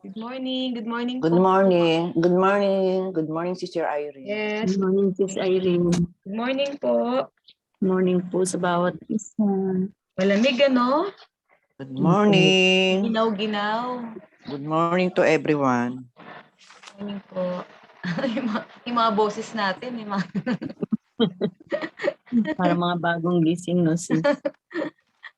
Good morning. Good morning Good po. morning. Good morning. Good morning, Sister Irene. Yes. Good morning, Sis Irene. Good morning po. Morning po sa bawat isa. Malamig ano? Good morning. Ginaw-ginaw. Good morning to everyone. Morning po. yung mga boses natin. Para mga bagong gising, no, sis?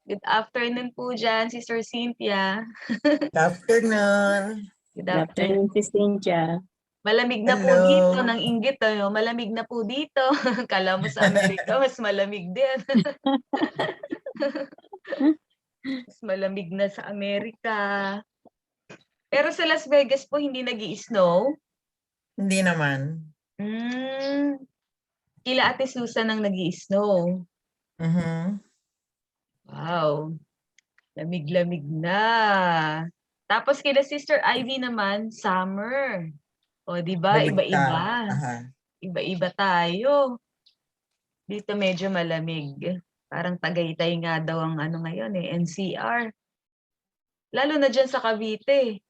Good afternoon po dyan, Sister Cynthia. Good afternoon. Good Good afternoon, Sis Cynthia. Malamig na po Hello. dito, ng inggit. Malamig na po dito. Kala mo sa Amerika, mas malamig din. Mas malamig na sa Amerika. Pero sa Las Vegas po, hindi nag-i-snow? Hindi naman. Kila Ate Susan ang nag-i-snow. Wow. Lamig-lamig na. Tapos kila Sister Ivy naman, summer. O, di ba? Iba-iba. Iba-iba tayo. Dito medyo malamig. Parang Tagaytay nga daw ang ano ngayon NCR. Lalo na dyan sa Cavite.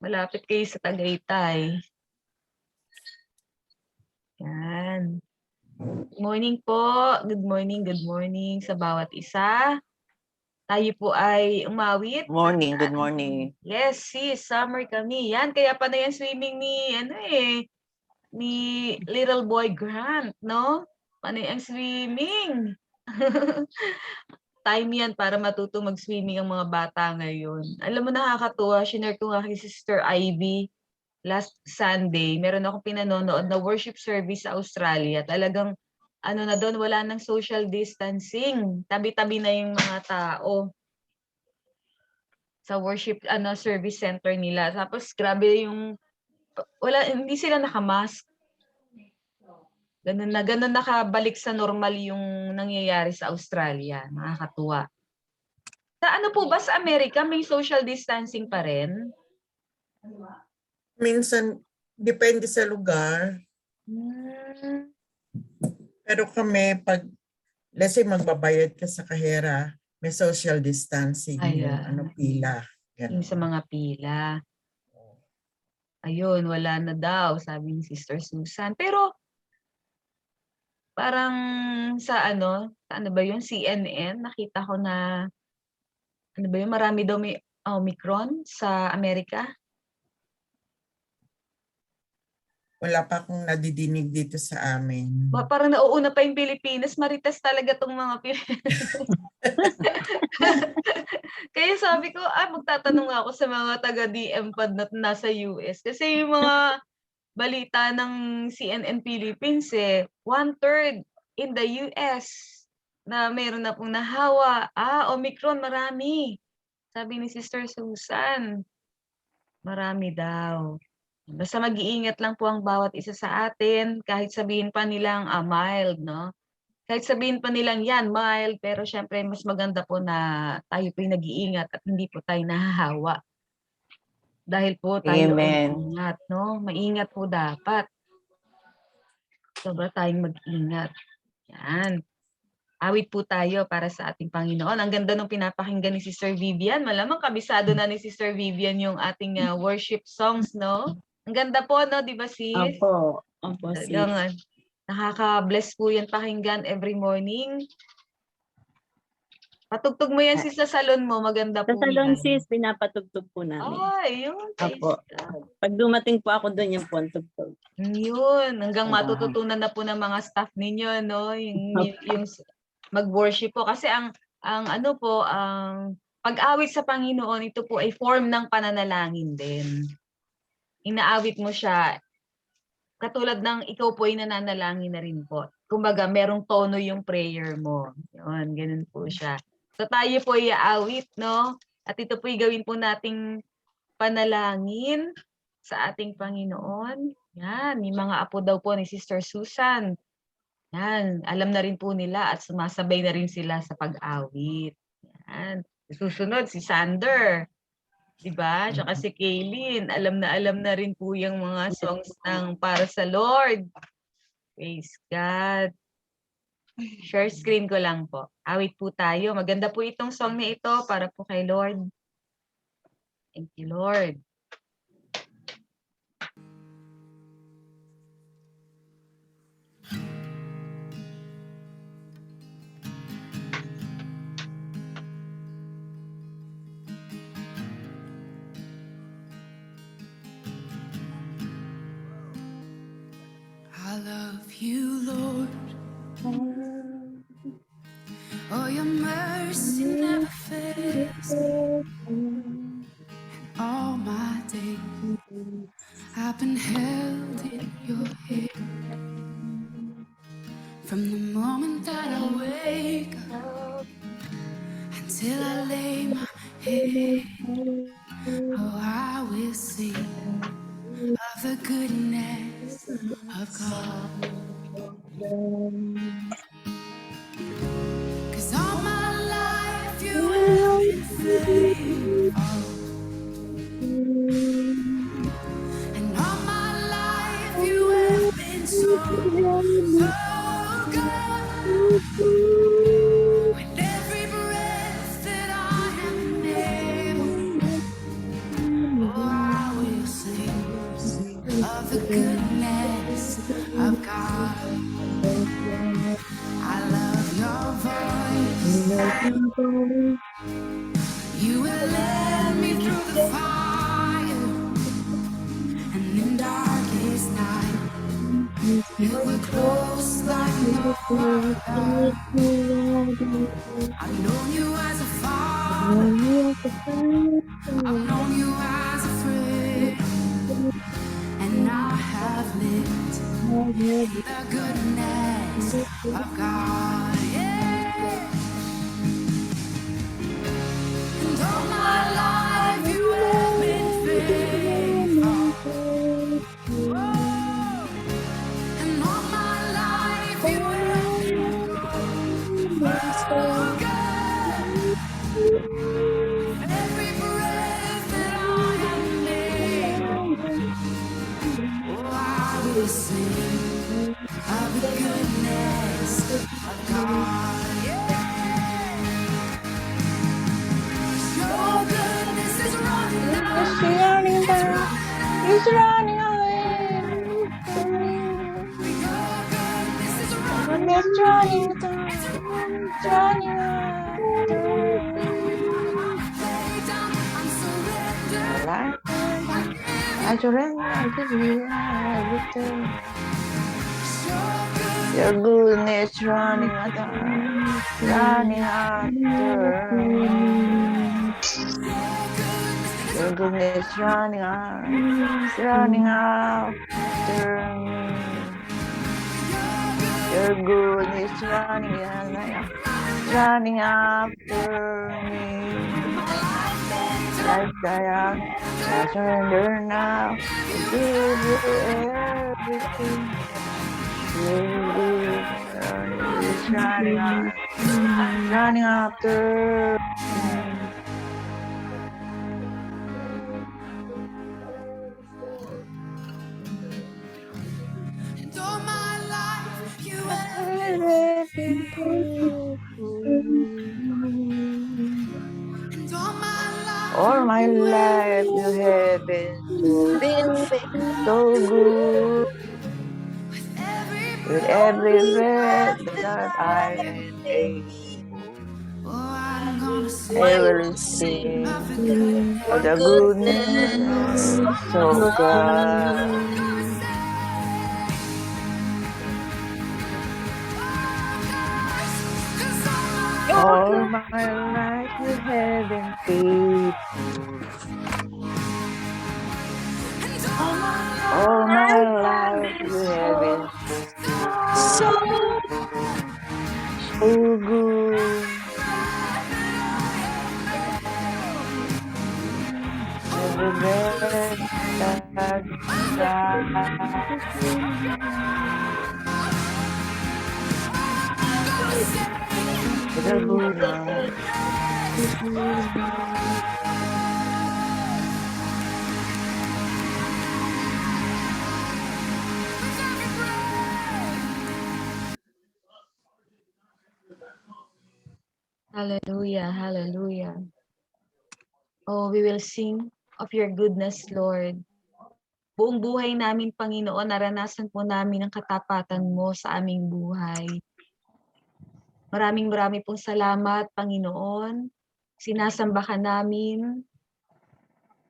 Malapit kayo sa Tagaytay. Yan. Good morning po. Good morning sa bawat isa. Tayo po ay umawit. Good morning. Yes, sis, summer kami. Yan, kaya pa na yan swimming ni, ni little boy Grant, no? Panay ang swimming. Time yan para matuto mag-swimming ang mga bata ngayon. Alam mo, nakakatuwa, shinare ko nga kay Sister Ivy last Sunday. Meron akong pinanonood na worship service sa Australia. Talagang, ano na doon, wala nang social distancing. Tabi-tabi na yung mga tao sa worship service center nila. Tapos grabe yung hindi sila nakamask. Ganun na nakabalik sa normal yung nangyayari sa Australia. Nakakatuwa. Sa ano po ba sa Amerika may social distancing pa rin? Minsan, depende sa lugar. Pero kami, pag, let's say, magbabayad ka sa kahera, may social distancing yung pila. Yung sa mga pila. Ayun, wala na daw, sabi ni Sister Susan. Pero, parang sa ano ba yun, CNN, nakita ko na, ano ba yun, marami daw may Omicron sa Amerika. Wala pa akong nadidinig dito sa amin. Parang nauuna pa yung Pilipinas, marites talaga tong mga Pilipinas. Kaya sabi ko, magtatanong ako sa mga taga-DM pad na nasa US. Kasi yung mga balita ng CNN Philippines 1/3 in the US na mayroon na pong nahawa. Omicron, marami. Sabi ni Sister Susan, marami daw. Basta mag-iingat lang po ang bawat isa sa atin, kahit sabihin pa nilang mild, no? Kahit sabihin pa nilang yan, mild, pero syempre mas maganda po na tayo po nag-iingat at hindi po tayo nahahawa. Dahil po tayo ay ingat, no? Maingat po dapat. Sobra tayong mag-ingat. Yan. Awit po tayo para sa ating Panginoon. Ang ganda nung pinapakinggan ni Sister Vivian. Malamang kabisado na ni Sister Vivian yung ating worship songs, no? Ang ganda po, no? Di ba, sis? Opo, sis. Nakaka-bless po yan pakinggan every morning. Patugtog mo yan, sis, sa salon mo. Maganda po Sa salon, yan. sis, pinapatugtog po namin. Yun. Opo. Pag dumating po ako doon, yung po ang tugtog. Yun. Hanggang matututunan na po ng mga staff ninyo, no? Yung mag-worship po. Kasi ang pag-awit sa Panginoon, ito po ay form ng pananalangin din. Inaawit mo siya, katulad ng ikaw po ay nananalangin na rin po. Kumbaga, merong tono yung prayer mo. Yun, ganun po siya. So tayo po ay aawit, no? At ito po ay gawin po nating panalangin sa ating Panginoon. Yan, yung mga apo daw po ni Sister Susan. Yan, alam na rin po nila at sumasabay na rin sila sa pag-awit. Yan. Susunod, si Sander. Diba? Tsaka si Kaylin. Alam na rin po yung mga songs ng Para sa Lord. Praise God. Share screen ko lang po. Awit po tayo. Maganda po itong song na ito para po kay Lord. Thank you, Lord. love you, Lord. Oh, your mercy never fails me. All my days I've been held in your hand. From the moment that I wake up until I lay my head, oh, I will sing of the goodness of God. 'Cause all my life you have been faithful, and all my life you have been so, so good. With every breath that I am able, oh, I will sing of the goodness of God. I love your voice. You will lead me through the fire, and in darkest night, you were close like no other. I've known you as a father, I've known you as a friend, and I have lived in the goodness of God. Yeah. And all my life you have been faithful. Oh, and all my life you have been so good. Every breath that I am able, oh, I will sing of the goodness of God. Yeah. Your goodness is running out. It's running away. Your goodness is running It's running down. It's It's running after me. lay down. I'm surrendered. Life, I give I you surrender, I give you everything. your Your goodness running down, running after me. Your goodness running after me. Your goodness running after me. Like I surrender now. I give you everything. Your goodness running after me. And all my life you have Been faithful. and all my life All my life you have been so good. With every breath that I am able, oh, I'm gonna sing I will sing of the goodness. of the goodness of God. All my life you have been faithful. All my life you have been so good. Every breath that the goodness. Hallelujah, hallelujah. Oh, we will sing of your goodness, Lord. Buong buhay namin, Panginoon, naranasan po namin ang katapatan mo sa aming buhay. Maraming pong salamat, Panginoon. Sinasamba ka namin.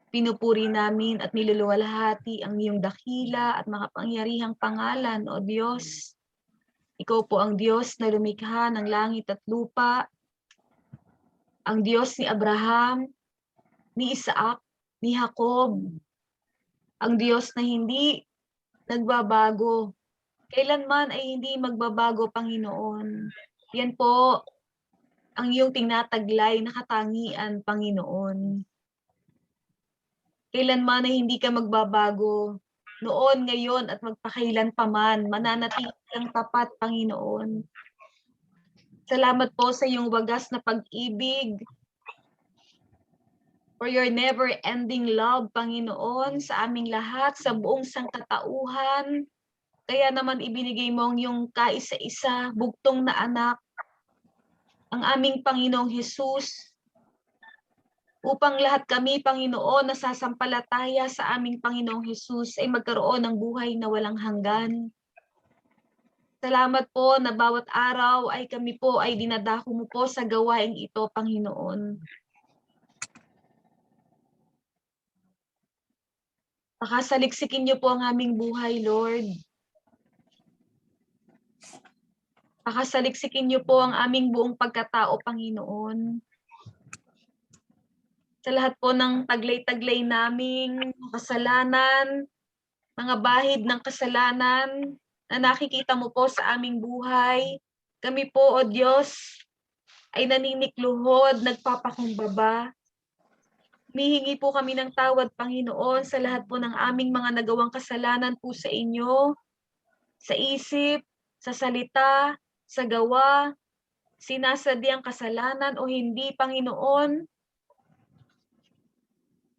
Pinupuri namin at niluluwalhati ang iyong dakila at makapangyarihang pangalan, O Diyos. Ikaw po ang Diyos na lumikha ng langit at lupa, ang Diyos ni Abraham, ni Isaac, ni Jacob, ang Diyos na hindi nagbabago. Kailanman ay hindi magbabago, Panginoon. Yan po ang iyong tinataglay na katangian, Panginoon. Kailanman ay hindi ka magbabago. Noon, ngayon, at magpakailan paman, mananatili kang tapat, Panginoon. Salamat po sa iyong wagas na pag-ibig, for your never-ending love, Panginoon, sa aming lahat, sa buong sangkatauhan. Kaya naman ibinigay mo ang iyong kaisa-isa, bugtong na anak, ang aming Panginoong Hesus, upang lahat kami, Panginoon, na sasampalataya sa aming Panginoong Hesus ay magkaroon ng buhay na walang hanggan. Salamat po na bawat araw ay kami po ay dinadako mo po sa gawaing ito, Panginoon. Pakasaliksikin niyo po ang aming buhay, Lord. Pakasaliksikin niyo po ang aming buong pagkatao, Panginoon. Sa lahat po ng taglay-taglay naming kasalanan, mga bahid ng kasalanan na nakikita mo po sa aming buhay, kami po, O Diyos, ay naninikluhod, nagpapakumbaba. Humihingi po kami ng tawad, Panginoon, sa lahat po ng aming mga nagawang kasalanan po sa inyo, sa isip, sa salita, sa gawa, sinasadyang kasalanan o hindi, Panginoon,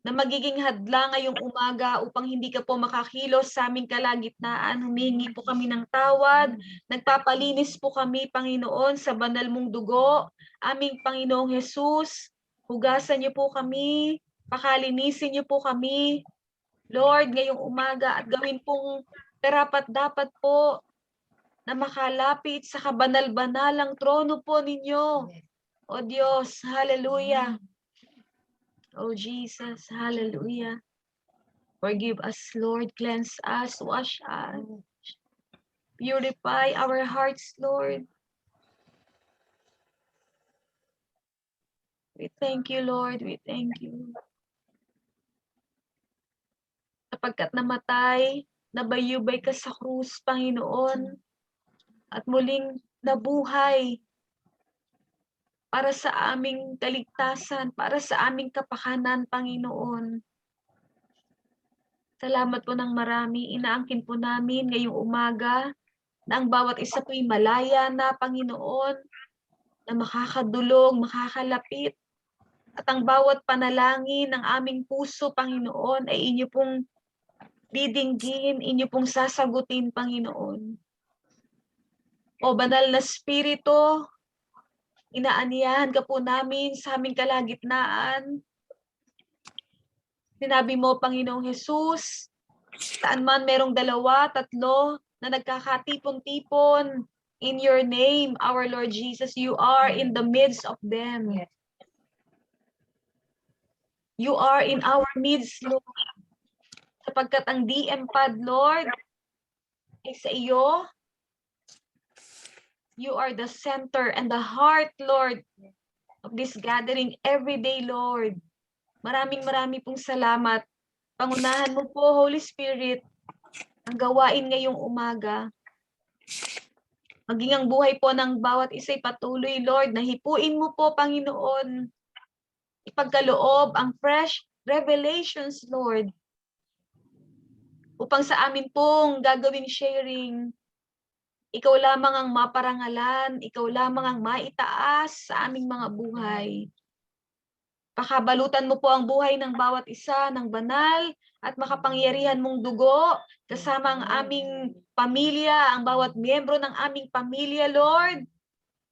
na magiging hadlang ngayong umaga upang hindi ka po makakilos sa aming kalagitnaan. Humingi po kami ng tawad. Nagpapalinis po kami, Panginoon, sa banal mong dugo. Aming Panginoong Hesus, hugasan niyo po kami, pakalinisin niyo po kami, Lord, ngayong umaga, at gawin pong karapat-dapat po na makalapit sa kabanal-banalang trono po ninyo. O Diyos, hallelujah. Oh Jesus, hallelujah. Forgive us, Lord. Cleanse us, wash us. Purify our hearts, Lord. We thank you, Lord. We thank you. Sapagkat namatay, nabayubay ka sa krus, Panginoon, at muling nabuhay para sa aming kaligtasan, para sa aming kapakanan, Panginoon. Salamat po ng marami. Inaangkin po namin ngayong umaga na ang bawat isa po'y malaya na, Panginoon, na makakadulog, makakalapit. At ang bawat panalangin ng aming puso, Panginoon, ay inyo pong didinggin, inyo pong sasagutin, Panginoon. O Banal na Espiritu, inaaniyahan ka po namin sa aming kalagitnaan. Sinabi mo, Panginoong Hesus, saan man merong 2, 3 na nagkakatipon-tipon in your name, our Lord Jesus, you are in the midst of them. You are in our midst, Lord. Sapagkat ang DM pad, Lord, ay sa iyo. You are the center and the heart, Lord, of this gathering every day, Lord. Maraming pong salamat. Pangunahan mo po, Holy Spirit, ang gawain ngayong umaga. Maging ang buhay po ng bawat isa'y patuloy, Lord, na hipuin mo po, Panginoon. Ipagkaloob ang fresh revelations, Lord, upang sa amin pong gagawing sharing, ikaw lamang ang maparangalan, ikaw lamang ang maitaas sa aming mga buhay. Pakabalutan mo po ang buhay ng bawat isa ng banal at makapangyarihan mong dugo, kasama ang aming pamilya, ang bawat miyembro ng aming pamilya, Lord.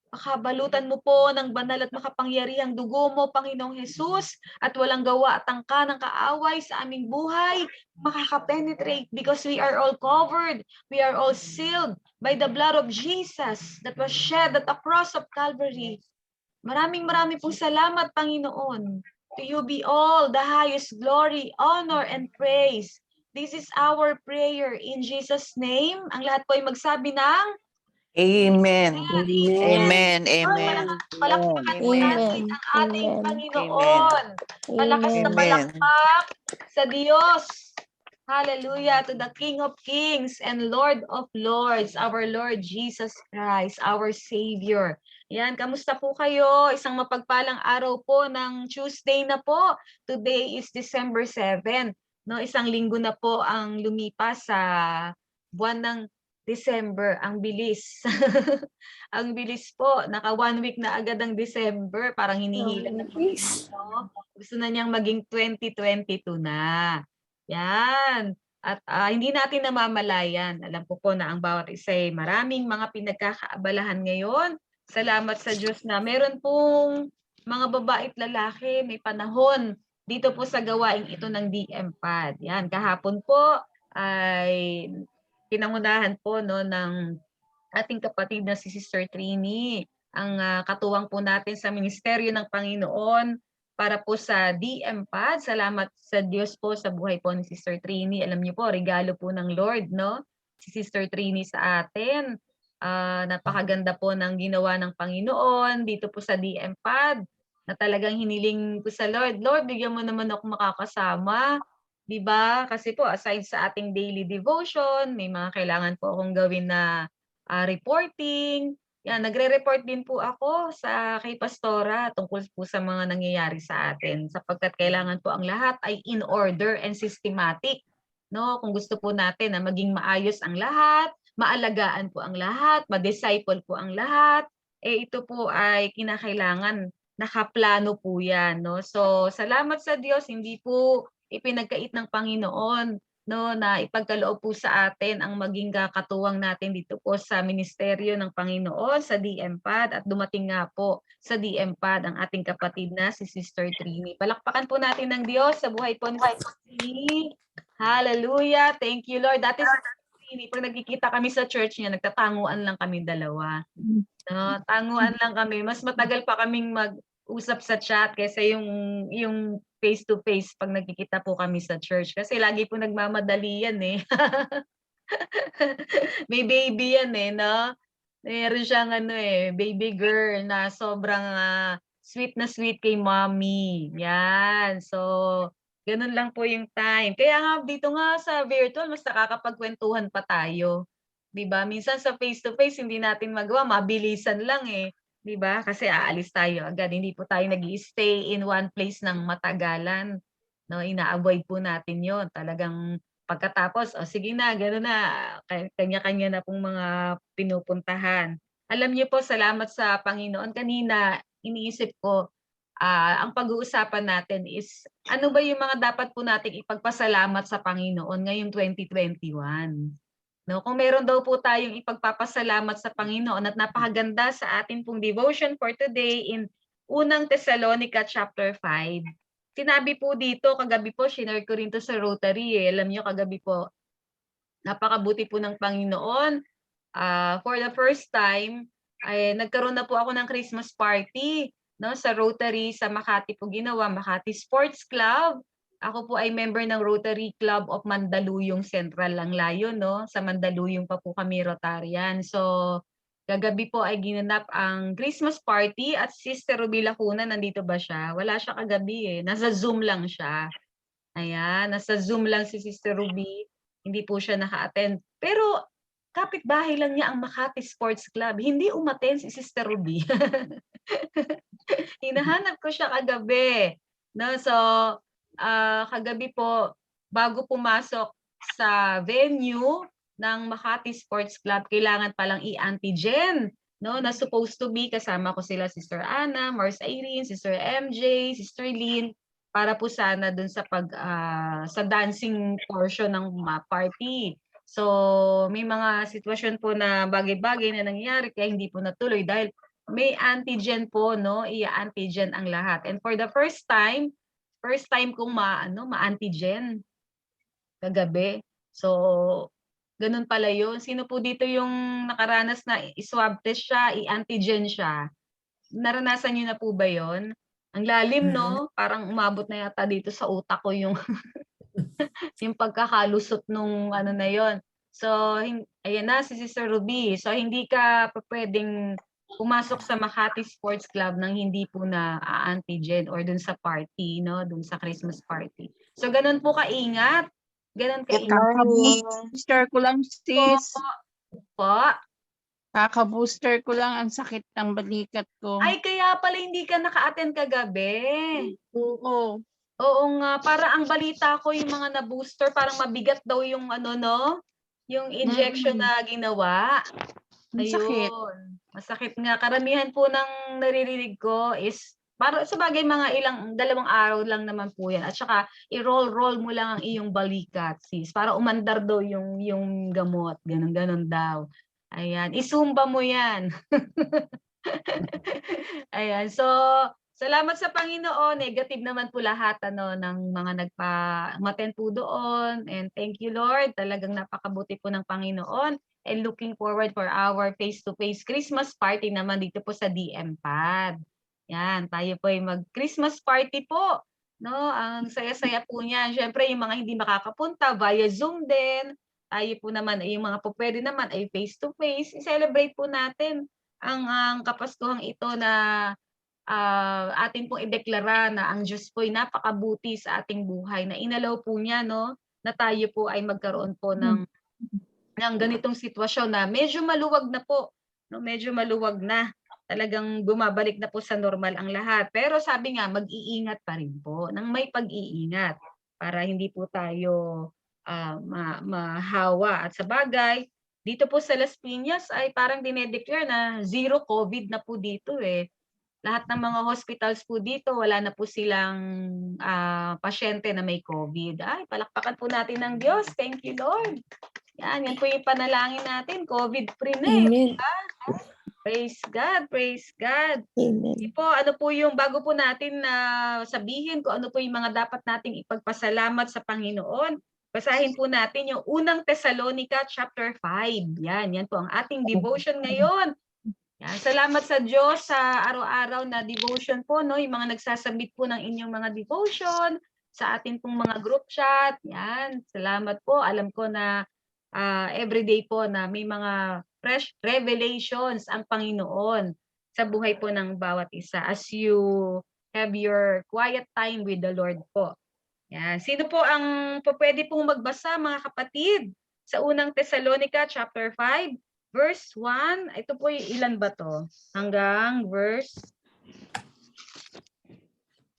Pakabalutan mo po ng banal at makapangyarihang dugo mo, Panginoong Hesus, at walang gawa at tangka ng kaaway sa aming buhay, makakapenetrate because we are all covered, we are all sealed by the blood of Jesus that was shed at the cross of Calvary. Maraming pong salamat, Panginoon. To you be all the highest glory, honor, and praise. This is our prayer in Jesus' name. Ang lahat po ay magsabi ng Amen. Amen. Amen. Amen. palakpakan po Amen. natin ang ating Amen. Panginoon. Malakas na Amen. palakpak sa Diyos. Hallelujah to the King of Kings and Lord of Lords, our Lord Jesus Christ, our Savior. Yan, kamusta po kayo? Isang mapagpalang araw po ng Tuesday na po. Today is December 7. No, isang linggo na po ang lumipas sa buwan ng December. Ang bilis. Ang bilis po. Naka 1 week na agad ang December. Parang hinihila na po. No? Gusto na niyang maging 2022 na. Yan. At hindi natin namamalayan. Alam ko po na ang bawat isa ay maraming mga pinagkakaabalahan ngayon. Salamat sa Diyos na meron pong mga babae at lalaki, may panahon dito po sa gawaing ito ng DMPAD. Yan, kahapon po ay pinangunahan po no ng ating kapatid na si Sister Trini, ang katuwang po natin sa Ministeryo ng Panginoon para po sa DMPAD. Salamat sa Diyos po sa buhay po ni Sister Trini. Alam niyo po, regalo po ng Lord, no? Si Sister Trini sa atin. Napakaganda po ng ginawa ng Panginoon dito po sa DMPAD na talagang hiniling ko sa Lord, Lord, bigyan mo naman ako makakasama. 'Di ba? Kasi po aside sa ating daily devotion, may mga kailangan po akong gawin na reporting. Yan, nagre-report din po ako sa kay Pastora tungkol po sa mga nangyayari sa atin sapagkat kailangan po ang lahat ay in order and systematic. No, kung gusto po natin na maging maayos ang lahat, maalagaan po ang lahat, ma-disciple po ang lahat, ito po ay kinakailangan nakaplano po 'yan, no? So, salamat sa Diyos, hindi po ipinagkait ng Panginoon, no, na ipagkaloob po sa atin ang maging katuwang natin dito po sa ministeryo ng Panginoon sa DMPAD at dumating nga po sa DMPAD ang ating kapatid na si Sister Trini. Palakpakan po natin ng Diyos sa buhay po ni Sister Trini. Hallelujah. Thank you, Lord. Dati si Trini, pag nagkikita kami sa church niya, nagtatanguan lang kami dalawa. No, tanguan lang kami. Mas matagal pa kaming mag-usap sa chat kaysa yung face to face pag nagkikita po kami sa church kasi lagi po nagmamadali yan eh. May baby yan eh, no? Meron siyang baby girl na sobrang sweet na sweet kay mommy. Yan. So, ganun lang po yung time. Kaya nga dito nga sa virtual mas nakakapagkwentuhan pa tayo. 'Di ba? Minsan sa face to face hindi natin magawa, mabilisan lang eh. 'Di ba? Kasi aalis tayo agad, hindi po tayo nag-i-stay in one place ng matagalan. No, ina-avoid po natin 'yon. Talagang pagkatapos, sige na, gano'n na, kanya-kanya na pong mga pinupuntahan. Alam niyo po, salamat sa Panginoon. Kanina iniisip ko, ang pag-uusapan natin is ano ba yung mga dapat po nating ipagpasalamat sa Panginoon ngayong 2021. No, kung meron daw po tayong ipagpapasalamat sa Panginoon at napakaganda sa atin pong devotion for today in Unang Tesalonica chapter 5. Sinabi po dito, kagabi po, shinare ko rin to sa Rotary eh. Alam niyo, kagabi po, napakabuti po ng Panginoon. For the first time, ay nagkaroon na po ako ng Christmas party, no, sa Rotary sa Makati po ginawa, Makati Sports Club. Ako po ay member ng Rotary Club of Mandaluyong Central ang layo, no? Sa Mandaluyong pa po kami Rotarian. So, kagabi po ay ginanap ang Christmas party at Sister Ruby Lacuna, nandito ba siya? Wala siya kagabi eh. Nasa Zoom lang siya. Ayan, nasa Zoom lang si Sister Ruby. Hindi po siya naka-attend. Pero kapitbahay lang niya ang Makati Sports Club. Hindi umattend si Sister Ruby. Hinahanap ko siya kagabi. No, so kagabi po bago pumasok sa venue ng Makati Sports Club, kailangan palang i-antigen, no? Na supposed to be kasama ko sila Sister Ana, Mars Irene, Sister MJ, Sister Lynn para po sana dun sa sa dancing portion ng party. So may mga sitwasyon po na bagay-bagay na nangyayari kaya hindi po natuloy dahil may antigen po, no? I-antigen ang lahat. And for the first time kong ma-antigen kagabi. So, ganun pala yun. Sino po dito yung nakaranas na i-swab test siya, i-antigen siya? Naranasan niyo na po ba yun? Ang lalim, no? Parang umabot na yata dito sa utak ko yung yung pagkakalusot nung ano na yon. So, ayan na si Sister Ruby. So, hindi ka pa pwedeng pumasok sa Makati Sports Club nang hindi po na antigen or dun sa party, no? Dun sa Christmas party. So, ganun po kaingat. Ganun kaingat Kaka-booster ko lang, sis. po. Kaka-booster ko lang, ang sakit ng balikat ko. Ay, kaya pala hindi ka naka-attend kagabi. Oo. Oo nga, para ang balita ko yung mga na-booster, parang mabigat daw yung ano, no? Yung injection na ginawa. Ang sakit. Ayun. Masakit nga. Karamihan po ng naririnig ko is, para sa bagay mga dalawang araw lang naman po yan. At saka, i-roll mo lang ang iyong balikat, sis. Para umandar daw yung gamot. Ganon daw. Ayan. Isumba mo yan. Ayan. So, salamat sa Panginoon. Negative naman po lahat ng mga nagpa-maten po doon. And thank you, Lord. Talagang napakabuti po ng Panginoon. And looking forward for our face-to-face Christmas party naman dito po sa DM Pad. Yan, tayo po ay mag-Christmas party po. No, ang saya-saya po niyan. Syempre, yung mga hindi makakapunta via Zoom din. Tayo po naman, yung mga po pwede naman ay face-to-face. I-celebrate po natin ang Kapaskuhang ito na atin pong ideklara na ang Diyos po ay napakabuti sa ating buhay, na inalaw po niya, no, na tayo po ay magkaroon po ng ganitong sitwasyon na medyo maluwag na po, no, medyo maluwag na. Talagang bumabalik na po sa normal ang lahat. Pero sabi nga, mag-iingat pa rin po, nang may pag-iingat para hindi po tayo mahawa. At sa bagay, dito po sa Las Piñas ay parang dinedeclare na zero COVID na po dito eh. Lahat ng mga hospitals po dito, wala na po silang pasyente na may COVID. Ay, palakpakan po natin ng Diyos. Thank you, Lord. Yan po yung panalangin natin. COVID-free na eh. Amen. Diba? Praise God, praise God. Amen. Po, ano po yung bago po natin na sabihin kung ano po yung mga dapat nating ipagpasalamat sa Panginoon. Basahin po natin yung unang Thessalonica chapter 5. Yan po ang ating devotion ngayon. Yan, salamat sa Diyos sa araw-araw na devotion po, no? Yung mga nagsasabit po ng inyong mga devotion sa atin pong mga group chat. Yan, salamat po. Alam ko na everyday po na may mga fresh revelations ang Panginoon sa buhay po ng bawat isa as you have your quiet time with the Lord po. Yan. Sino po ang pwede pong magbasa, mga kapatid, sa unang Thessalonica chapter 5 verse 1? Ito po yung ilan ba to? Hanggang verse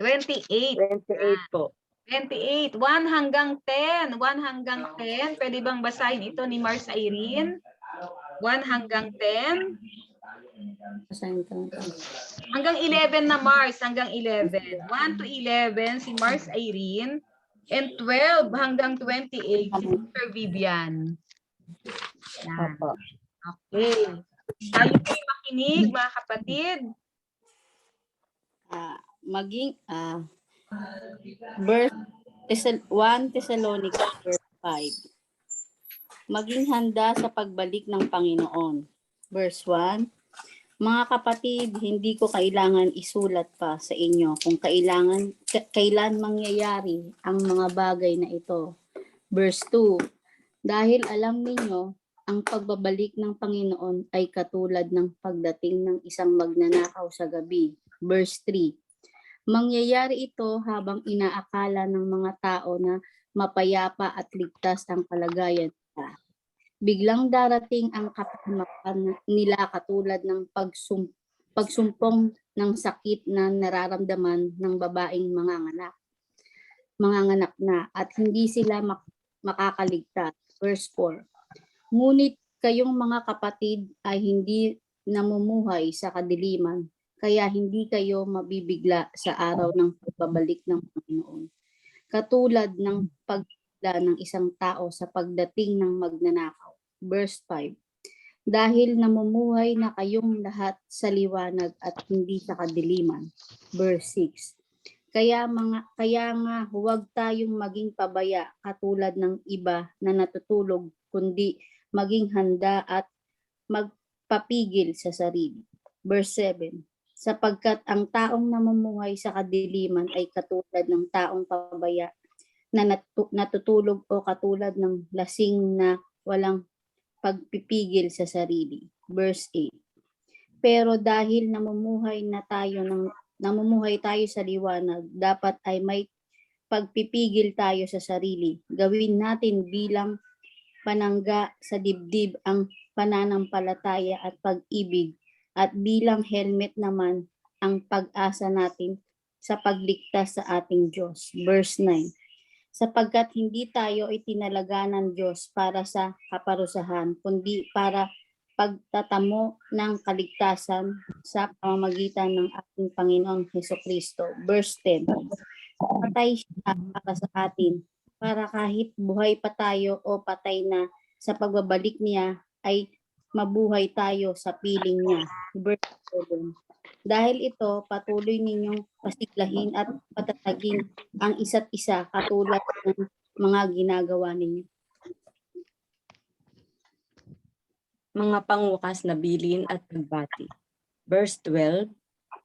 28. 28 po. 28. 1 hanggang 10. 1 hanggang 10. Pwede bang basahin ito ni Mars Irene? 1 hanggang 10. Basahin ko. Hanggang 11 na Mars. Hanggang 11. 1 to 11 si Mars Irene. And 12 hanggang 28 si Sister Vivian. Yan. Opo. Okay. Tayo po makinig, mga kapatid. Verse 1 Thessalonica verse 5. Maging handa sa pagbalik ng Panginoon. Verse 1. Mga kapatid, hindi ko kailangan isulat pa sa inyo kung kailan mangyayari ang mga bagay na ito. Verse 2. Dahil alam ninyo, ang pagbabalik ng Panginoon ay katulad ng pagdating ng isang magnanakaw sa gabi. Verse 3. Mangyayari ito habang inaakala ng mga tao na mapayapa at ligtas ang kalagayan nila. Biglang darating ang kapahamakan nila katulad ng pagsumpong ng sakit na nararamdaman ng babaeng manganganak na at hindi sila makakaligtas. Verse 4. Ngunit kayong mga kapatid ay hindi namumuhay sa kadiliman, kaya hindi kayo mabibigla sa araw ng pagbabalik ng Panginoon. Katulad ng pagbigla ng isang tao sa pagdating ng magnanakaw. Verse 5. Dahil namumuhay na kayong lahat sa liwanag at hindi sa kadiliman. Verse 6. Kaya nga huwag tayong maging pabaya katulad ng iba na natutulog, kundi maging handa at magpapigil sa sarili. Verse 7. sapagkat ang taong namumuhay sa kadiliman ay katulad ng taong pabaya na natutulog o katulad ng lasing na walang pagpipigil sa sarili. Verse 8. Pero dahil namumuhay tayo sa liwanag, dapat ay may pagpipigil tayo sa sarili. Gawin natin bilang panangga sa dibdib ang pananampalataya at pag-ibig, at bilang helmet naman ang pag-asa natin sa pagligtas sa ating Diyos. Verse 9. Sapagkat hindi tayo itinalaga ng Diyos para sa kaparusahan, kundi para pagtatamo ng kaligtasan sa pamamagitan ng ating Panginoong Hesukristo. Verse 10. Patay siya para sa atin, para kahit buhay pa tayo o patay na, sa pagbabalik niya ay mabuhay tayo sa piling niya. Verse 7. Dahil ito, patuloy ninyong pasiglahin at patatagin ang isa't isa katulad ng mga ginagawa ninyo. Mga pangwakas na bilin at pagbati. Verse 12,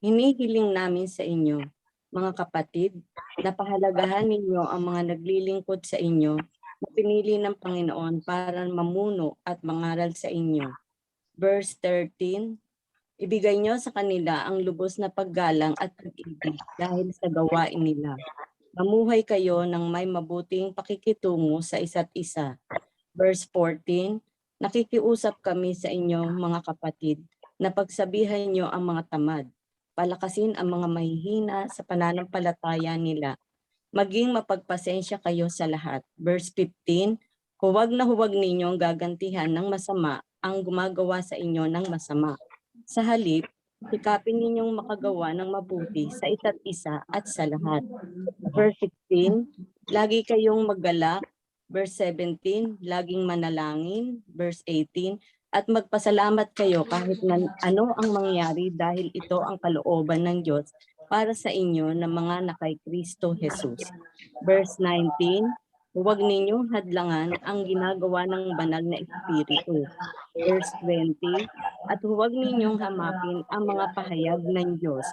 hinihiling namin sa inyo, mga kapatid, na pahalagahan ninyo ang mga naglilingkod sa inyo na pinili ng Panginoon para mamuno at mangaral sa inyo. Verse 13, ibigay nyo sa kanila ang lubos na paggalang at pag-ibig dahil sa gawain nila. Mamuhay kayo ng may mabuting pakikitungo sa isa't isa. Verse 14, nakikiusap kami sa inyo mga kapatid na pagsabihan nyo ang mga tamad. Palakasin ang mga mahihina sa pananampalataya nila. Maging mapagpasensya kayo sa lahat. Verse 15, huwag na huwag ninyong gagantihan ng masama ang gumagawa sa inyo ng masama. Sa halip, sikapin ninyong makagawa ng mabuti sa isa't isa at sa lahat. Verse 16, lagi kayong maggalak. Verse 17, laging manalangin. Verse 18, at magpasalamat kayo kahit ano ang mangyari dahil ito ang kalooban ng Diyos para sa inyo na mga nakay Kristo Jesus. Verse 19, huwag ninyong hadlangan ang ginagawa ng banal na Espiritu. Verse 20, at huwag ninyong hamapin ang mga pahayag ng Diyos.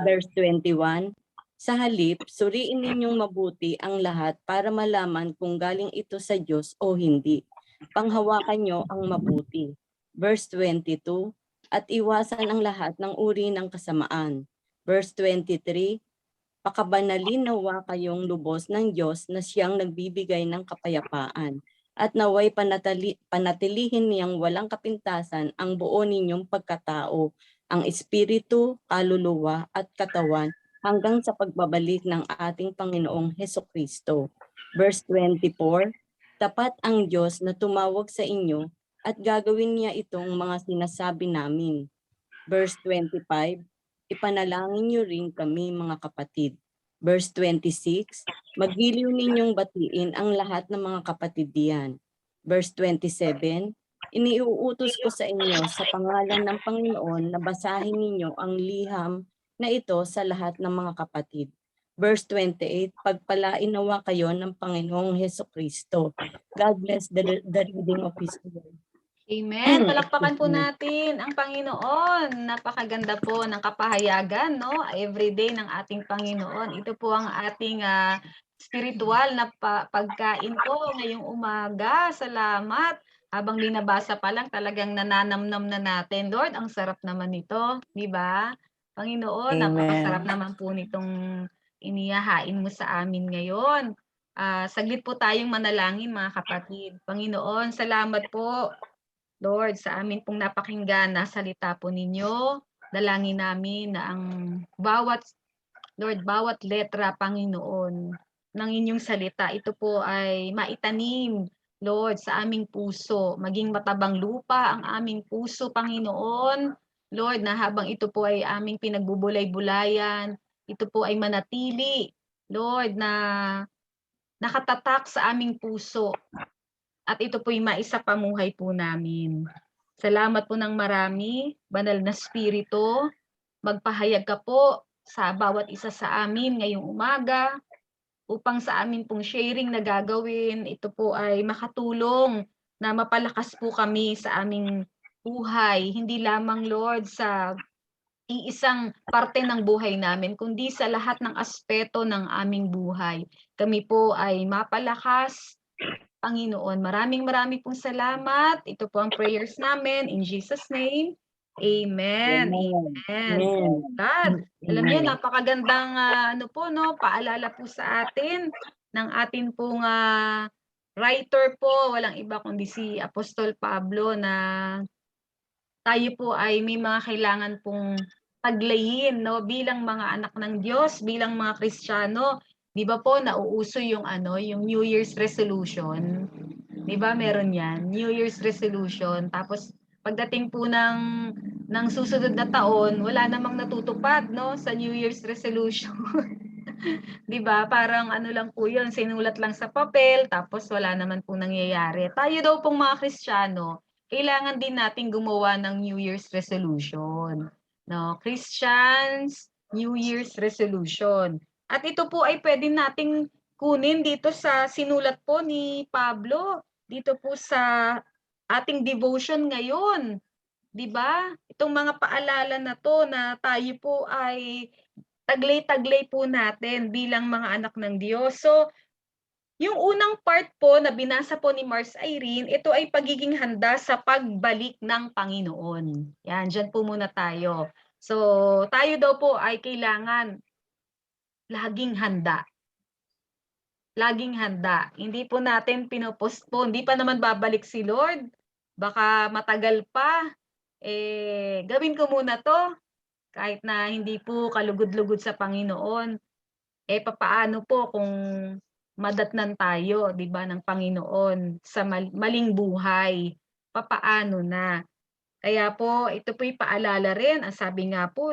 Verse 21, sa halip, suriin ninyong mabuti ang lahat para malaman kung galing ito sa Diyos o hindi. Panghawakan nyo ang mabuti. Verse 22, at iwasan ang lahat ng uri ng kasamaan. Verse 23, pakabanalin nawa kayong lubos ng Diyos na siyang nagbibigay ng kapayapaan, at naway panatilihin niyang walang kapintasan ang buo ninyong pagkatao, ang espiritu, kaluluwa at katawan hanggang sa pagbabalik ng ating Panginoong Hesukristo. Verse 24, tapat ang Diyos na tumawag sa inyo at gagawin niya itong mga sinasabi namin. Verse 25, ipanalangin niyo rin kami mga kapatid. Verse 26, magiliw ninyong batiin ang lahat ng mga kapatid diyan. Verse 27, iniuutos ko sa inyo sa pangalan ng Panginoon na basahin ninyo ang liham na ito sa lahat ng mga kapatid. Verse 28, pagpalain nawa kayo ng Panginoong Hesukristo. God bless the reading of His word. Amen. Palakpakan po natin ang Panginoon. Napakaganda po ng kapahayagan, no? Everyday ng ating Panginoon. Ito po ang ating spiritual na pagkain po ngayong umaga. Salamat. Habang binabasa pa lang, talagang nananamnam na natin. Lord, ang sarap naman nito. Di ba? Panginoon, Amen. napakasarap naman po nitong inihahain mo sa amin ngayon. Saglit po tayong manalangin mga kapatid. Panginoon, salamat po Lord, sa amin pong napakinggan na salita po ninyo, dalangin namin na ang bawat letra, Panginoon, ng inyong salita, ito po ay maitanim, Lord, sa aming puso. Maging matabang lupa ang aming puso, Panginoon. Lord, na habang ito po ay aming pinagbubulay-bulayan, ito po ay manatili, Lord, na nakatatak sa aming puso. At ito po'y maisapamuhay po namin. Salamat po ng marami, Banal na Espiritu. Magpahayag ka po sa bawat isa sa amin ngayong umaga upang sa amin pong sharing na gagawin, ito po ay makatulong na mapalakas po kami sa aming buhay. Hindi lamang, Lord, sa iisang parte ng buhay namin, kundi sa lahat ng aspeto ng aming buhay. Kami po ay mapalakas, Panginoon. Maraming pong salamat. Ito po ang prayers namin. In Jesus' name, Amen. Amen. Amen. Amen. God, alam niyo, Amen. napakagandang paalala po sa atin ng atin pong writer po, walang iba kundi si Apostol Pablo, na tayo po ay may mga kailangan pong taglayin, no, bilang mga anak ng Diyos, bilang mga Kristiyano. 'Di ba po nauuso yung yung New Year's resolution? 'Di ba meron 'yan, New Year's resolution. Tapos pagdating po ng susunod na taon, wala namang natutupad, no, sa New Year's resolution. 'Di ba? Parang ano lang po 'yun, sinulat lang sa papel tapos wala naman pong nangyayari. Tayo daw pong mga Kristiyano, kailangan din nating gumawa ng New Year's resolution, no? Christians New Year's resolution. At ito po ay pwede nating kunin dito sa sinulat po ni Pablo, dito po sa ating devotion ngayon, 'di ba? Itong mga paalala na 'to na tayo po ay taglay-taglay po natin bilang mga anak ng Diyos. So, yung unang part po na binasa po ni Mars Irene, ito ay pagiging handa sa pagbalik ng Panginoon. Yan, dyan po muna tayo. So, tayo daw po ay kailangan laging handa. Laging handa. Hindi po natin pinopostpone. Hindi pa naman babalik si Lord. Baka matagal pa. Gawin ko muna to. Kahit na hindi po kalugod-lugod sa Panginoon, papaano po kung madatnan tayo, 'di ba, ng Panginoon sa maling buhay? Papaano na? Kaya po, ito po'y paalala rin. Ang sabi nga po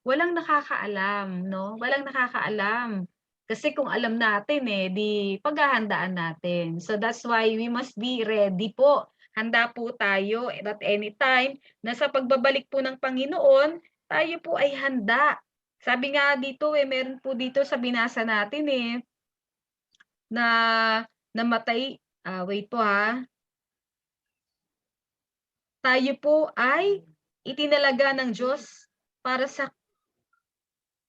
walang nakakaalam, no? Walang nakakaalam. Kasi kung alam natin di paghahandaan natin. So that's why we must be ready po. Handa po tayo at any time na sa pagbabalik po ng Panginoon, tayo po ay handa. Sabi nga dito meron po dito sa binasa natin na namatay, wait po tayo po ay itinalaga ng Diyos para sa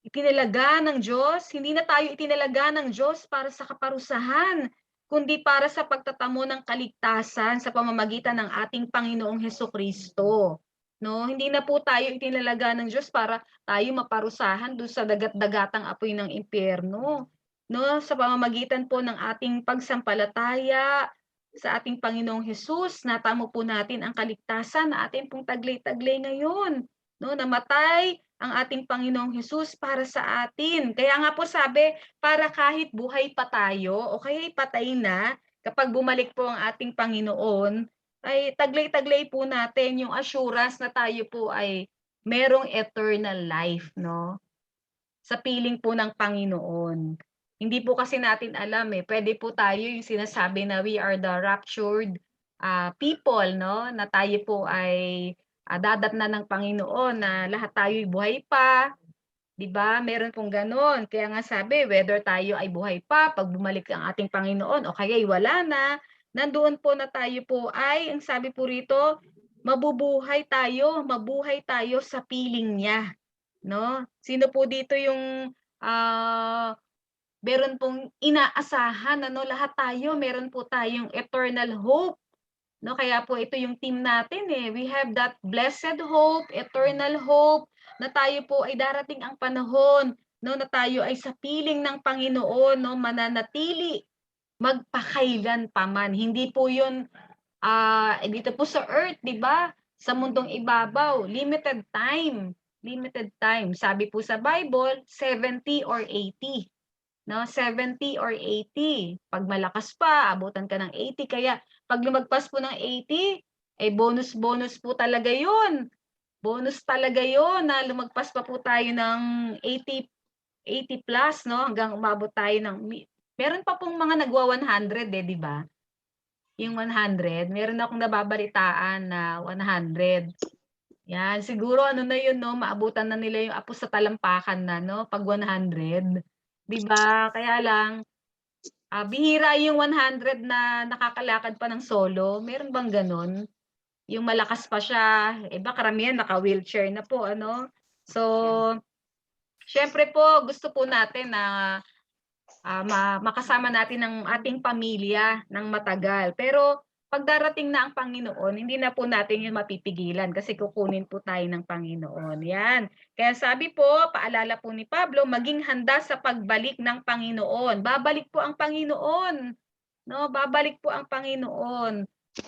hindi na tayo itinalaga ng Diyos para sa kaparusahan, kundi para sa pagtatamo ng kaligtasan sa pamamagitan ng ating Panginoong Hesukristo. No, hindi na po tayo itinalaga ng Diyos para tayo maparusahan doon sa dagat-dagatang apoy ng impyerno. No, sa pamamagitan po ng ating pagsampalataya sa ating Panginoong Hesus, natamo po natin ang kaligtasan na ating pong taglay-taglay ngayon. No, namatay ang ating Panginoong Hesus para sa atin. Kaya nga po sabi, para kahit buhay pa tayo o kaya patay na, kapag bumalik po ang ating Panginoon, ay taglay-taglay po natin yung assurance na tayo po ay merong eternal life, no? Sa piling po ng Panginoon. Hindi po kasi natin alam pwede po tayo yung sinasabi na we are the raptured people, no? Na tayo po ay dadatnan ng Panginoon na lahat tayo'y buhay pa, 'di ba? Meron pong gano'n. Kaya nga sabi, whether tayo ay buhay pa pag bumalik ang ating Panginoon o kaya'y wala na, nandoon po na tayo po ay, ang sabi po rito, mabuhay tayo sa piling niya, no? Sino po dito yung meron pong inaasahan, lahat tayo meron po tayong eternal hope. No, kaya po ito yung team natin We have that blessed hope, eternal hope, na tayo po ay darating ang panahon, no, na tayo ay sa piling ng Panginoon, no, mananatili magpakailan pa man. Hindi po 'yun dito po sa earth, 'di ba? Sa mundong ibabaw, limited time. Limited time. Sabi po sa Bible, 70 or 80. No, 70 or 80. Pag malakas pa, abutan ka ng 80. Kaya pag lumagpas po ng 80, bonus po talaga 'yun. Bonus talaga 'yun na lumagpas pa po tayo ng 80 plus, no, hanggang umabot tayo ng meron pa pong mga nagwa 100 'di ba? Yung 100, meron akong nababalitaan na 100. Yan, siguro na 'yun, no, maabutan na nila yung apos sa talampakan na, no, pag 100. 'Di ba? Kaya lang bihira yung 100 na nakakalakad pa ng solo. Meron bang gano'n? Yung malakas pa siya, iba karamihan naka-wheelchair na po, ano? So, syempre po gusto po natin na makasama natin ang ating pamilya ng matagal. Pero pag darating na ang Panginoon, hindi na po natin yun mapipigilan kasi kukunin po tayo ng Panginoon. Yan. Kaya sabi po, paalala po ni Pablo, maging handa sa pagbalik ng Panginoon. Babalik po ang Panginoon. No, babalik po ang Panginoon.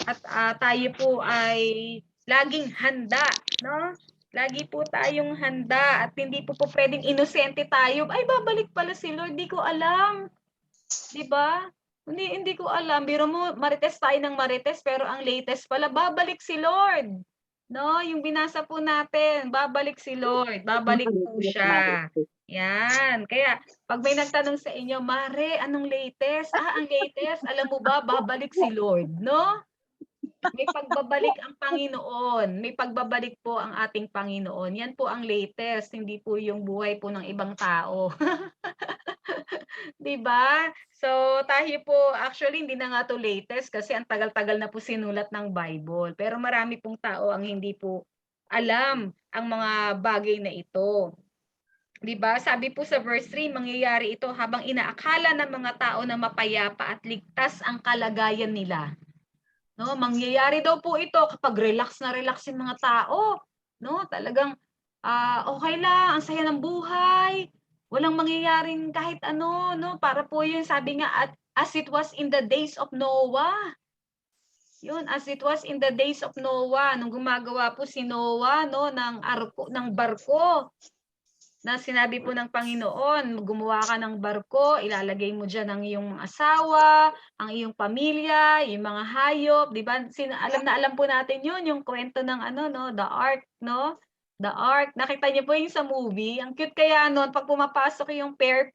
At tayo po ay laging handa, no? Lagi po tayong handa at hindi po pwedeng inosente tayo. Ay, babalik pala si Lord, di ko alam. 'Di ba? Hindi ko alam. Biro mo, marites tayo ng marites, pero ang latest pala, babalik si Lord. No, yung binasa po natin, babalik si Lord. Babalik po siya. Yan. Kaya, pag may nagtanong sa inyo, Mare, anong latest? Ang latest, alam mo ba, babalik si Lord. No? May pagbabalik ang Panginoon. May pagbabalik po ang ating Panginoon. Yan po ang latest, hindi po yung buhay po ng ibang tao. 'Di ba? So, tayo po, actually, hindi na nga to latest kasi ang tagal-tagal na po sinulat ng Bible. Pero marami pong tao ang hindi po alam ang mga bagay na ito. 'Di ba? Sabi po sa verse 3, mangyayari ito habang inaakala ng mga tao na mapayapa at ligtas ang kalagayan nila. No, mangyayari daw po ito kapag relax na relax yung mga tao. No, talagang okay lang, ang saya ng buhay. Walang mangyayaring kahit ano, no? Para po yun, sabi nga, as it was in the days of Noah. Yun, as it was in the days of Noah, nung gumagawa po si Noah, no, ng barko. Na sinabi po ng Panginoon, gumawa ka ng barko, ilalagay mo diyan ang iyong asawa, ang iyong pamilya, yung mga hayop, 'di ba? Alam po natin 'yun, yung kwento ng ano, no, the ark, no? The ark. Nakita niyo po yung sa movie, ang cute kaya noon pag pumapasok yung pair,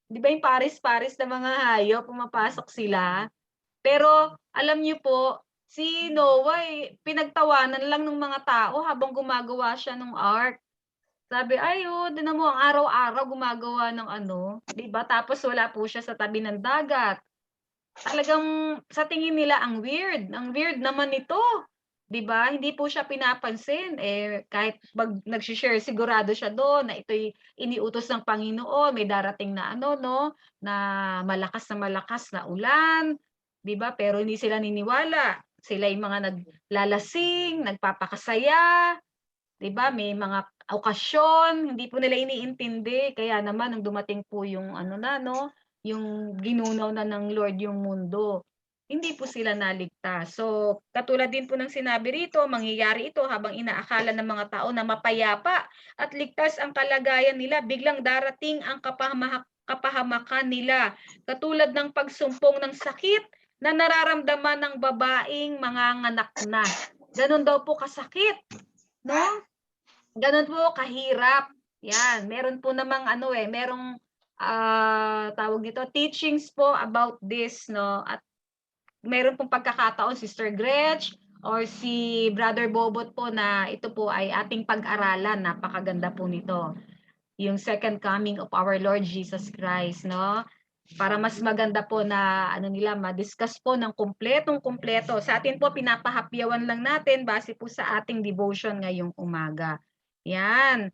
'di ba yung pares-pares na mga hayop, pumapasok sila. Pero alam niyo po, si Noah pinagtawanan lang ng mga tao habang gumagawa siya ng ark. Sabi, ay, tignan mo, ang araw-araw gumagawa ng ano, 'di ba? Tapos wala po siya sa tabi ng dagat. Talagang sa tingin nila ang weird naman nito, 'di ba? Hindi po siya pinapansin, kahit 'pag nagshi-share sigurado siya doon na ito'y iniutos ng Panginoon, may darating na ano 'no, na malakas na ulan, 'di ba? Pero hindi sila niniwala. Sila yung mga naglalasing, nagpapakasaya, 'di ba? May mga okasyon, hindi po nila iniintindi. Kaya naman nung dumating po yung ano na 'no, yung ginunaw na ng Lord yung mundo, hindi po sila naligtas. So, katulad din po ng sinabi rito, mangyayari ito habang inaakala ng mga tao na mapayapa at ligtas ang kalagayan nila, biglang darating ang kapahamakan nila, katulad ng pagsumpong ng sakit na nararamdaman ng babaeng manganganak na. Gano'n daw po kasakit, no? Gano'n po kahirap. Yan, meron po namang ano merong tawag dito, teachings po about this, no? At meron pong pagkakataon, Sister Gretch or si Brother Bobot po, na ito po ay ating pag-aralan. Napakaganda po nito. Yung second coming of our Lord Jesus Christ, no? Para mas maganda po na ano nila, ma-discuss po ng kumpletong-kumpleto. Sa atin po, pinapahapyawan lang natin base po sa ating devotion ngayong umaga. Yan.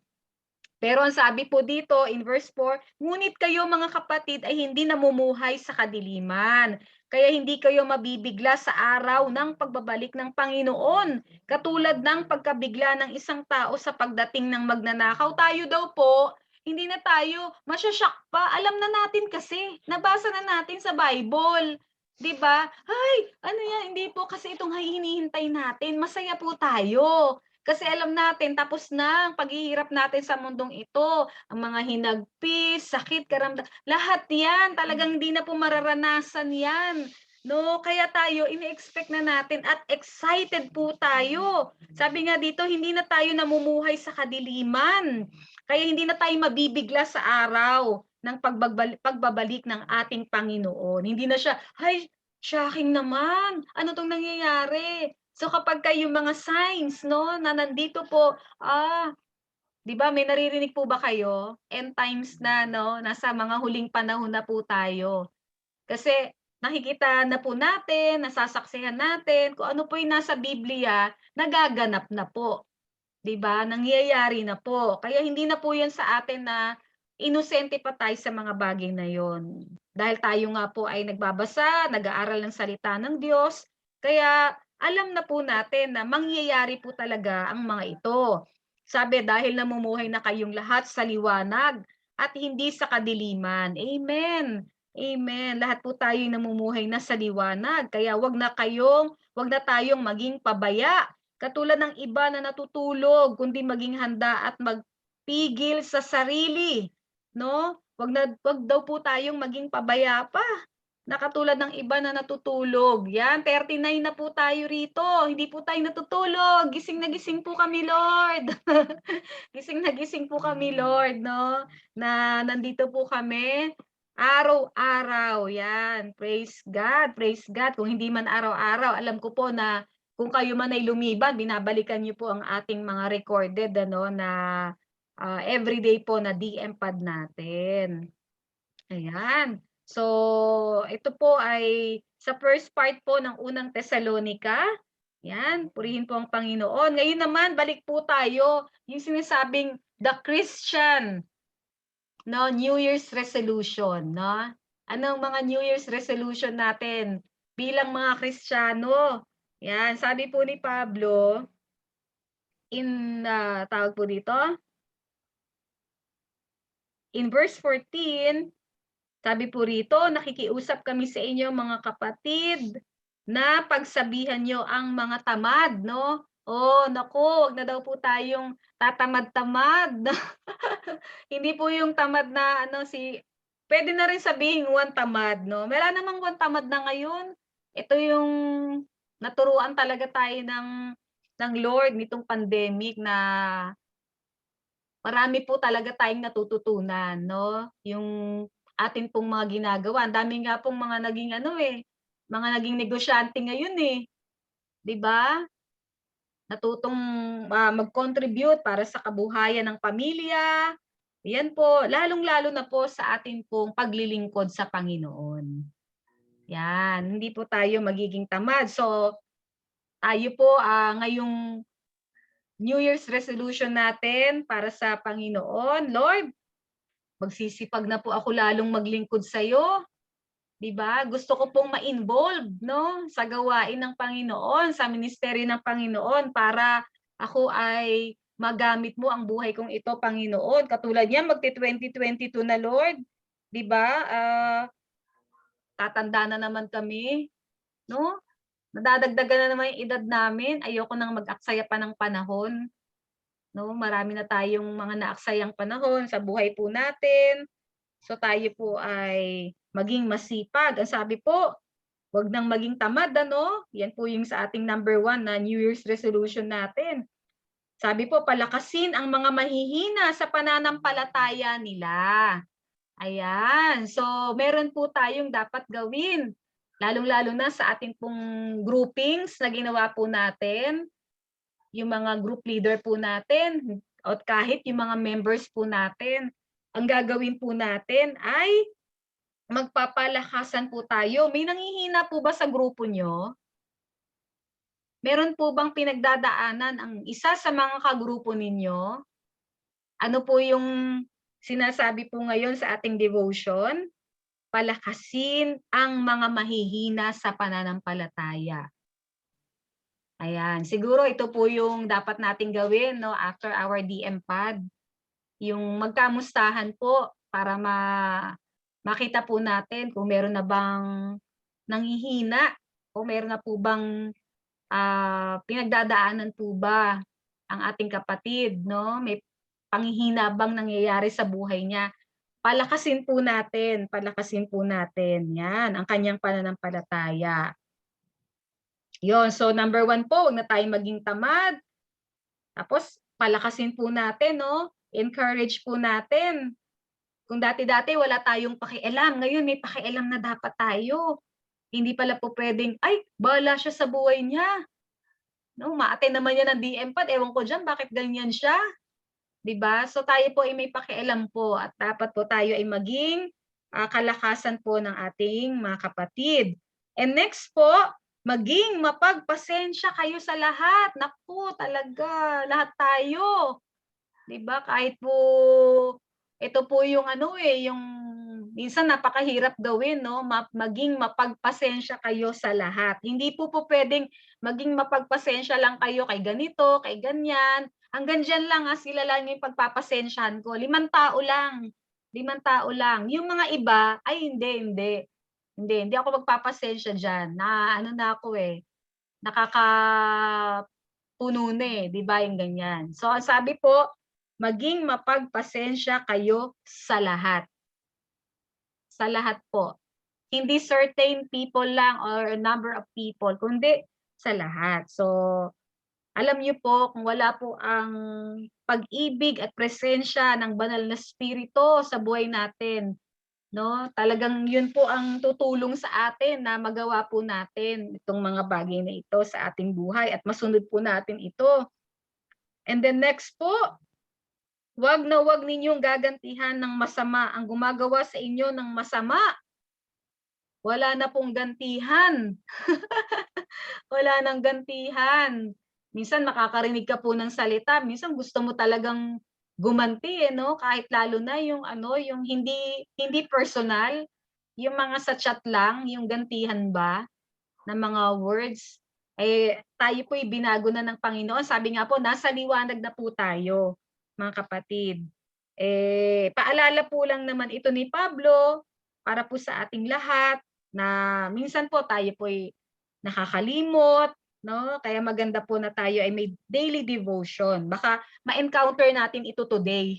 Pero ang sabi po dito in verse 4, ngunit kayo mga kapatid ay hindi namumuhay sa kadiliman, kaya hindi kayo mabibigla sa araw ng pagbabalik ng Panginoon. Katulad ng pagkabigla ng isang tao sa pagdating ng magnanakaw, tayo daw po, hindi na tayo masyashock pa. Alam na natin kasi, nabasa na natin sa Bible. 'Di ba? Ay, ano yan, hindi po kasi itong hinihintay natin. Masaya po tayo. Kasi alam natin, tapos na ang paghihirap natin sa mundong ito. Ang mga hinagpis, sakit, karamdaman, lahat yan. Talagang hindi na po mararanasan yan. No, kaya tayo, ini-expect na natin at excited po tayo. Sabi nga dito, hindi na tayo namumuhay sa kadiliman. Kaya hindi na tayo mabibigla sa araw ng pagbabalik ng ating Panginoon. Hindi na siya, ay, shocking naman. Ano tong nangyayari? So kapag yung mga signs, no, na nandito po, 'di ba, may naririnig po ba kayo? End times na, no, nasa mga huling panahon na po tayo. Kasi nakikita na po natin, nasasaksihan natin kung ano po yung nasa Biblia, nagaganap na po. 'Di ba? Nangyayari na po. Kaya hindi na po 'yan sa atin na inosente pa tayo sa mga bagay na 'yon. Dahil tayo nga po ay nagbabasa, nag-aaral ng salita ng Diyos, kaya alam na po natin na mangyayari po talaga ang mga ito. Sabi, dahil namumuhay na kayong lahat sa liwanag at hindi sa kadiliman. Amen. Amen. Lahat po tayo namumuhay na sa liwanag. Kaya wag na tayong maging pabaya. Katulad ng iba na natutulog, kundi maging handa at magpigil sa sarili, no? Wag daw po tayong maging pabaya pa. Na katulad ng iba na natutulog. Yan, 39 na po tayo rito. Hindi po tayo natutulog. Gising na gising po kami, Lord. Gising na gising po kami, Lord, no? Na nandito po kami araw-araw. Yan. Praise God. Praise God. Kung hindi man araw-araw, alam ko po na kung kayo man ay lumiban, binabalikan niyo po ang ating mga recorded na everyday po na DM pad natin. Ayan. So, ito po ay sa first part po ng unang Tesalonica. Yan, purihin po ang Panginoon. Ngayon naman, balik po tayo yung sinasabing the Christian New Year's resolution, no? Anong mga New Year's resolution natin bilang mga Kristiyano? Yan, sabi po ni Pablo tawag po dito, in verse 14, sabi po rito, nakikiusap kami sa inyo mga kapatid na pagsabihan nyo ang mga tamad, no? Oh, naku, wag na daw po tayong tatamad-tamad. Hindi po yung tamad na pwede na rin sabihin one tamad, no? Meron namang one tamad na ngayon. Ito yung naturuan talaga tayo ng Lord nitong pandemic na marami po talaga tayong natututunan, no? Yung atin pong mga ginagawa. Ang dami nga pong mga naging mga naging negosyante ngayon 'di ba? Natutong mag-contribute para sa kabuhayan ng pamilya. Yan po, lalong-lalo na po sa atin pong paglilingkod sa Panginoon. Yan, hindi po tayo magiging tamad. So, tayo po ngayong New Year's resolution natin para sa Panginoon, Lord, magsisipag na po ako lalong maglingkod sa iyo. 'Di ba? Gusto ko pong ma-involve, no, sa gawain ng Panginoon, sa ministeryo ng Panginoon para ako ay magamit mo ang buhay kong ito, Panginoon. Katulad niyan, magti-2022 na, Lord. 'Di ba? Tatanda na naman kami, no? Nadadagdagan na naman yung edad namin. Ayoko nang mag-aksaya pa ng panahon. No, marami na tayong mga naaksayang panahon sa buhay po natin. So tayo po ay maging masipag. Ang sabi po, wag nang maging tamad, Yan po yung sa ating number 1 na New Year's resolution natin. Sabi po, palakasin ang mga mahihina sa pananampalataya nila. Ayan. So, meron po tayong dapat gawin. Lalong-lalo na sa ating pong groupings na ginawa po natin. Yung mga group leader po natin o kahit yung mga members po natin, ang gagawin po natin ay magpapalakasan po tayo. May nanghihina po ba sa grupo nyo? Meron po bang pinagdadaanan ang isa sa mga kagrupo ninyo? Ano po yung sinasabi po ngayon sa ating devotion? Palakasin ang mga mahihina sa pananampalataya. Ayan, siguro ito po yung dapat nating gawin, no, after our DM pad. Yung magkamustahan po para makita po natin kung meron na bang nanghihina o meron na po bang pinagdadaanan po ba ang ating kapatid, no? May panghihina bang nangyayari sa buhay niya? Palakasin po natin. Yan, ang kanyang pananampalataya. Yon, so number 1 po, huwag na tayong maging tamad. Tapos, palakasin po natin, no? Encourage po natin. Kung dati-dati wala tayong pakialam, ngayon may pakialam na dapat tayo. Hindi pala po pwedeng, ay, bahala siya sa buhay niya. No, ma-attend naman niya ng DM pad, ewan ko dyan, bakit ganyan siya? 'Di ba? So tayo po ay may pakialam po at dapat po tayo ay maging kalakasan po ng ating mga kapatid. And next po, maging mapagpasensya kayo sa lahat. Naku, talaga, lahat tayo. 'Di ba? Kahit po ito po yung yung minsan napakahirap gawin, no? Maging mapagpasensya kayo sa lahat. Hindi po pwedeng maging mapagpasensya lang kayo kay ganito, kay ganyan. Hanggang diyan lang, sila lang yung pagpapasensyahan ko. 5 tao lang. 5 tao lang. Yung mga iba, ay hindi. Hindi ako magpapasensya diyan. Na na ako nakakapuno na 'di ba yung ganyan. So ang sabi po, maging mapagpasensya kayo sa lahat. Sa lahat po. Hindi certain people lang or a number of people, kundi sa lahat. So, alam niyo po, kung wala po ang pag-ibig at presensya ng banal na spirito sa buhay natin, no? Talagang yun po ang tutulong sa atin na magawa po natin itong mga bagay na ito sa ating buhay at masunod po natin ito. And then next po, wag na wag ninyong gagantihan ng masama ang gumagawa sa inyo ng masama. Wala na pong gantihan. Wala nang gantihan. Minsan makakarinig ka po ng salita, minsan gusto mo talagang gumanti no? Kahit lalo na yung yung hindi personal, yung mga sa chat lang, yung gantihan ba ng mga words. Tayo po binago na ng Panginoon. Sabi nga po, nasa liwanag na po tayo, mga kapatid. Paalala po lang naman ito ni Pablo para po sa ating lahat na minsan po tayo po nakakalimot, no? Kaya maganda po na tayo ay may daily devotion. Baka ma-encounter natin ito today.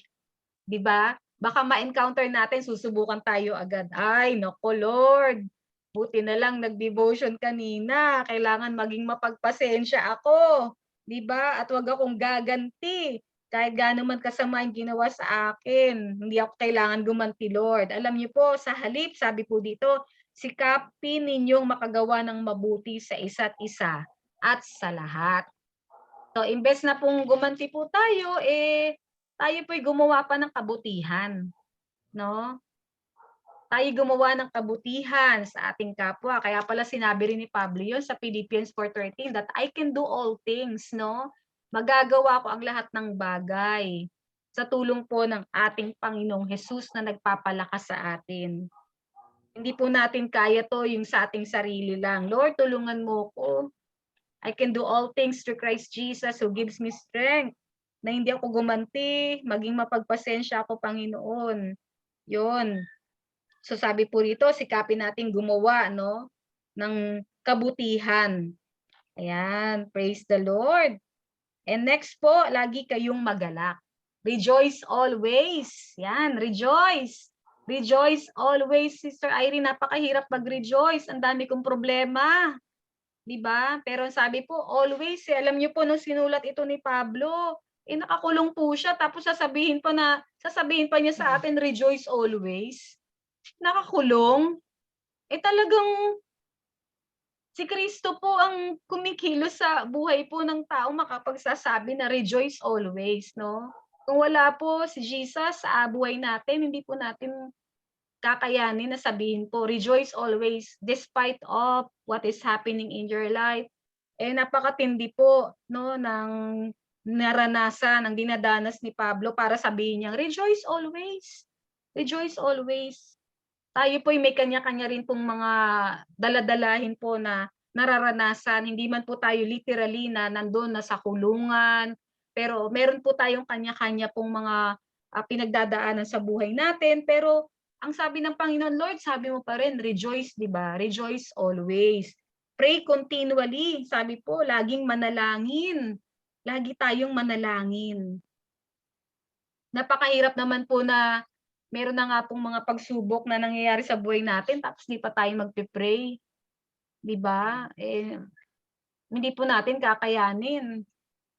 'Di ba? Baka ma-encounter natin, susubukan tayo agad. Ay, nako Lord. Buti na lang nag-devotion kanina. Kailangan maging mapagpasensya ako. 'Di ba? At wag akong gaganti. Kahit gaano man kasama ang ginawa sa akin. Hindi ako kailangan gumanti, Lord. Alam niyo po, sa halip, sabi po dito, sikapin ninyong makagawa ng mabuti sa isa't isa at sa lahat. So, imbes na pong gumanti po tayo, tayo po'y gumawa pa ng kabutihan. No? Tayo gumawa ng kabutihan sa ating kapwa. Kaya pala sinabi rin ni Pablo yun sa Philippians 4:13 that I can do all things, no? Magagawa ko ang lahat ng bagay sa tulong po ng ating Panginoong Hesus na nagpapalakas sa atin. Hindi po natin kaya to yung sa ating sarili lang. Lord, tulungan mo ko. I can do all things through Christ Jesus who gives me strength. Na hindi ako gumanti, maging mapagpasensya ako, Panginoon. Yun. So sabi po rito, sikapin natin gumawa ng kabutihan. Ayan, praise the Lord. And next po, lagi kayong magalak. Rejoice always. Yan, rejoice. Rejoice always, Sister Irene. Napakahirap mag-rejoice. Ang dami kong problema. Diba? Pero sabi po, always. Alam niyo po, nung sinulat ito ni Pablo, nakakulong po siya. Tapos sasabihin pa niya sa atin, rejoice always. Nakakulong. Talagang si Kristo po ang kumikilos sa buhay po ng tao makapagsasabi na rejoice always, no? Kung wala po si Jesus sa buhay natin, hindi po natin kakayanin na sabihin po, rejoice always despite of what is happening in your life. Napakatindi po ng naranasan, ng dinadanas ni Pablo para sabihin niya, rejoice always. Rejoice always. Tayo po may kanya-kanya rin pong mga daladalahin po na nararanasan. Hindi man po tayo literally na nandun na sa kulungan, pero meron po tayong kanya-kanya pong mga pinagdadaanan sa buhay natin. Pero ang sabi ng Panginoon, Lord, sabi mo pa rin, rejoice, di ba? Rejoice always. Pray continually. Sabi po, laging manalangin. Lagi tayong manalangin. Napakahirap naman po na meron na nga pong mga pagsubok na nangyayari sa buhay natin tapos di pa tayo magpe-pray. 'Di ba? Hindi po natin kakayanin.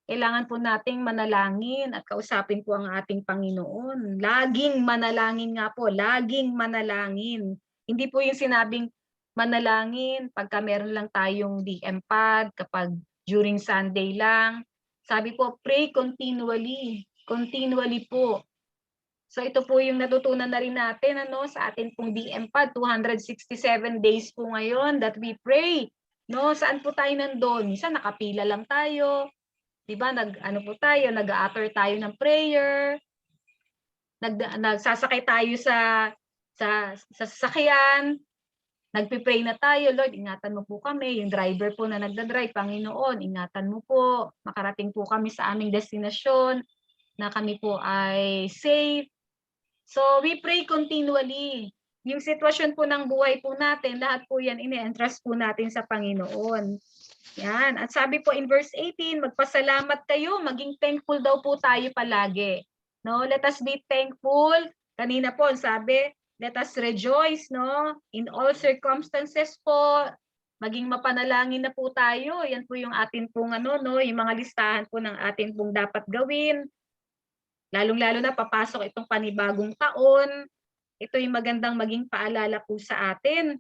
Kailangan po nating manalangin at kausapin po ang ating Panginoon. Laging manalangin nga po, laging manalangin. Hindi po yung sinabing manalangin pagka meron lang tayong DM pad, kapag during Sunday lang. Sabi po, pray continually. Continually po. So ito po yung natutunan na rin natin sa atin pong DM pad, 267 days po ngayon that we pray. No, saan po tayo nandun? Minsan nakapila lang tayo. 'Di ba? Ano po tayo, nag-a-utter tayo ng prayer. Nagsasakay tayo sa sasakyan. Nagpe-pray na tayo, Lord, ingatan mo po kami. Yung driver po na nagda-drive, Panginoon, ingatan mo po. Makarating po kami sa aming destinasyon, na kami po ay safe. So we pray continually. Yung sitwasyon po ng buhay po natin, lahat po yan ine-entrust po natin sa Panginoon. Yan. At sabi po in verse 18, magpasalamat kayo, maging thankful daw po tayo palagi. No, let us be thankful. Kanina po sabi, let us rejoice, no? In all circumstances po, maging mapanalangin na po tayo. Yan po yung atin pong yung mga listahan po ng atin pong dapat gawin. Lalong-lalo na papasok itong panibagong taon. Ito yung magandang maging paalala po sa atin.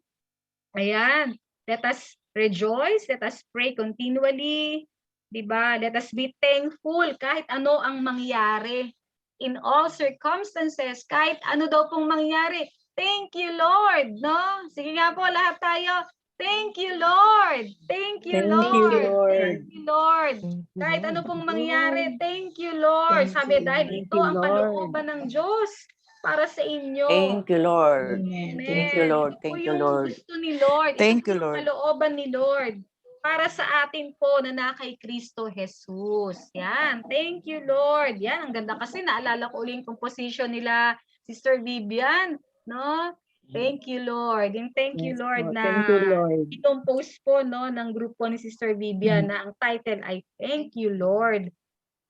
Ayan. Let us rejoice. Let us pray continually. Diba? Let us be thankful kahit ano ang mangyari. In all circumstances, kahit ano daw pong mangyari. Thank you, Lord. No? Sige nga po, lahat tayo. Thank you, Lord. Thank you, Thank Lord. you, Lord. Thank you, Lord. Kahit ano pong mangyari, thank you, Lord. Sabi, dahil Thank ito you, ang Lord. kalooban ng Diyos para sa inyo. Thank you, Lord. Amen. Thank you, Lord. Ito po Thank you, yung Lord. gusto ni Lord. Thank Ito you, po yung Lord. kalooban ni Lord para sa atin po na kay Kristo Jesus. Yan. Thank you, Lord. Yan. Ang ganda kasi naalala ko ulit yung composition nila Sister Vivian. No? Thank you, Lord. And thank you, Yes Lord, po. na Thank you, Lord. i-compose po ng grupo ni Sister Vivian na ang title ay Thank You, Lord.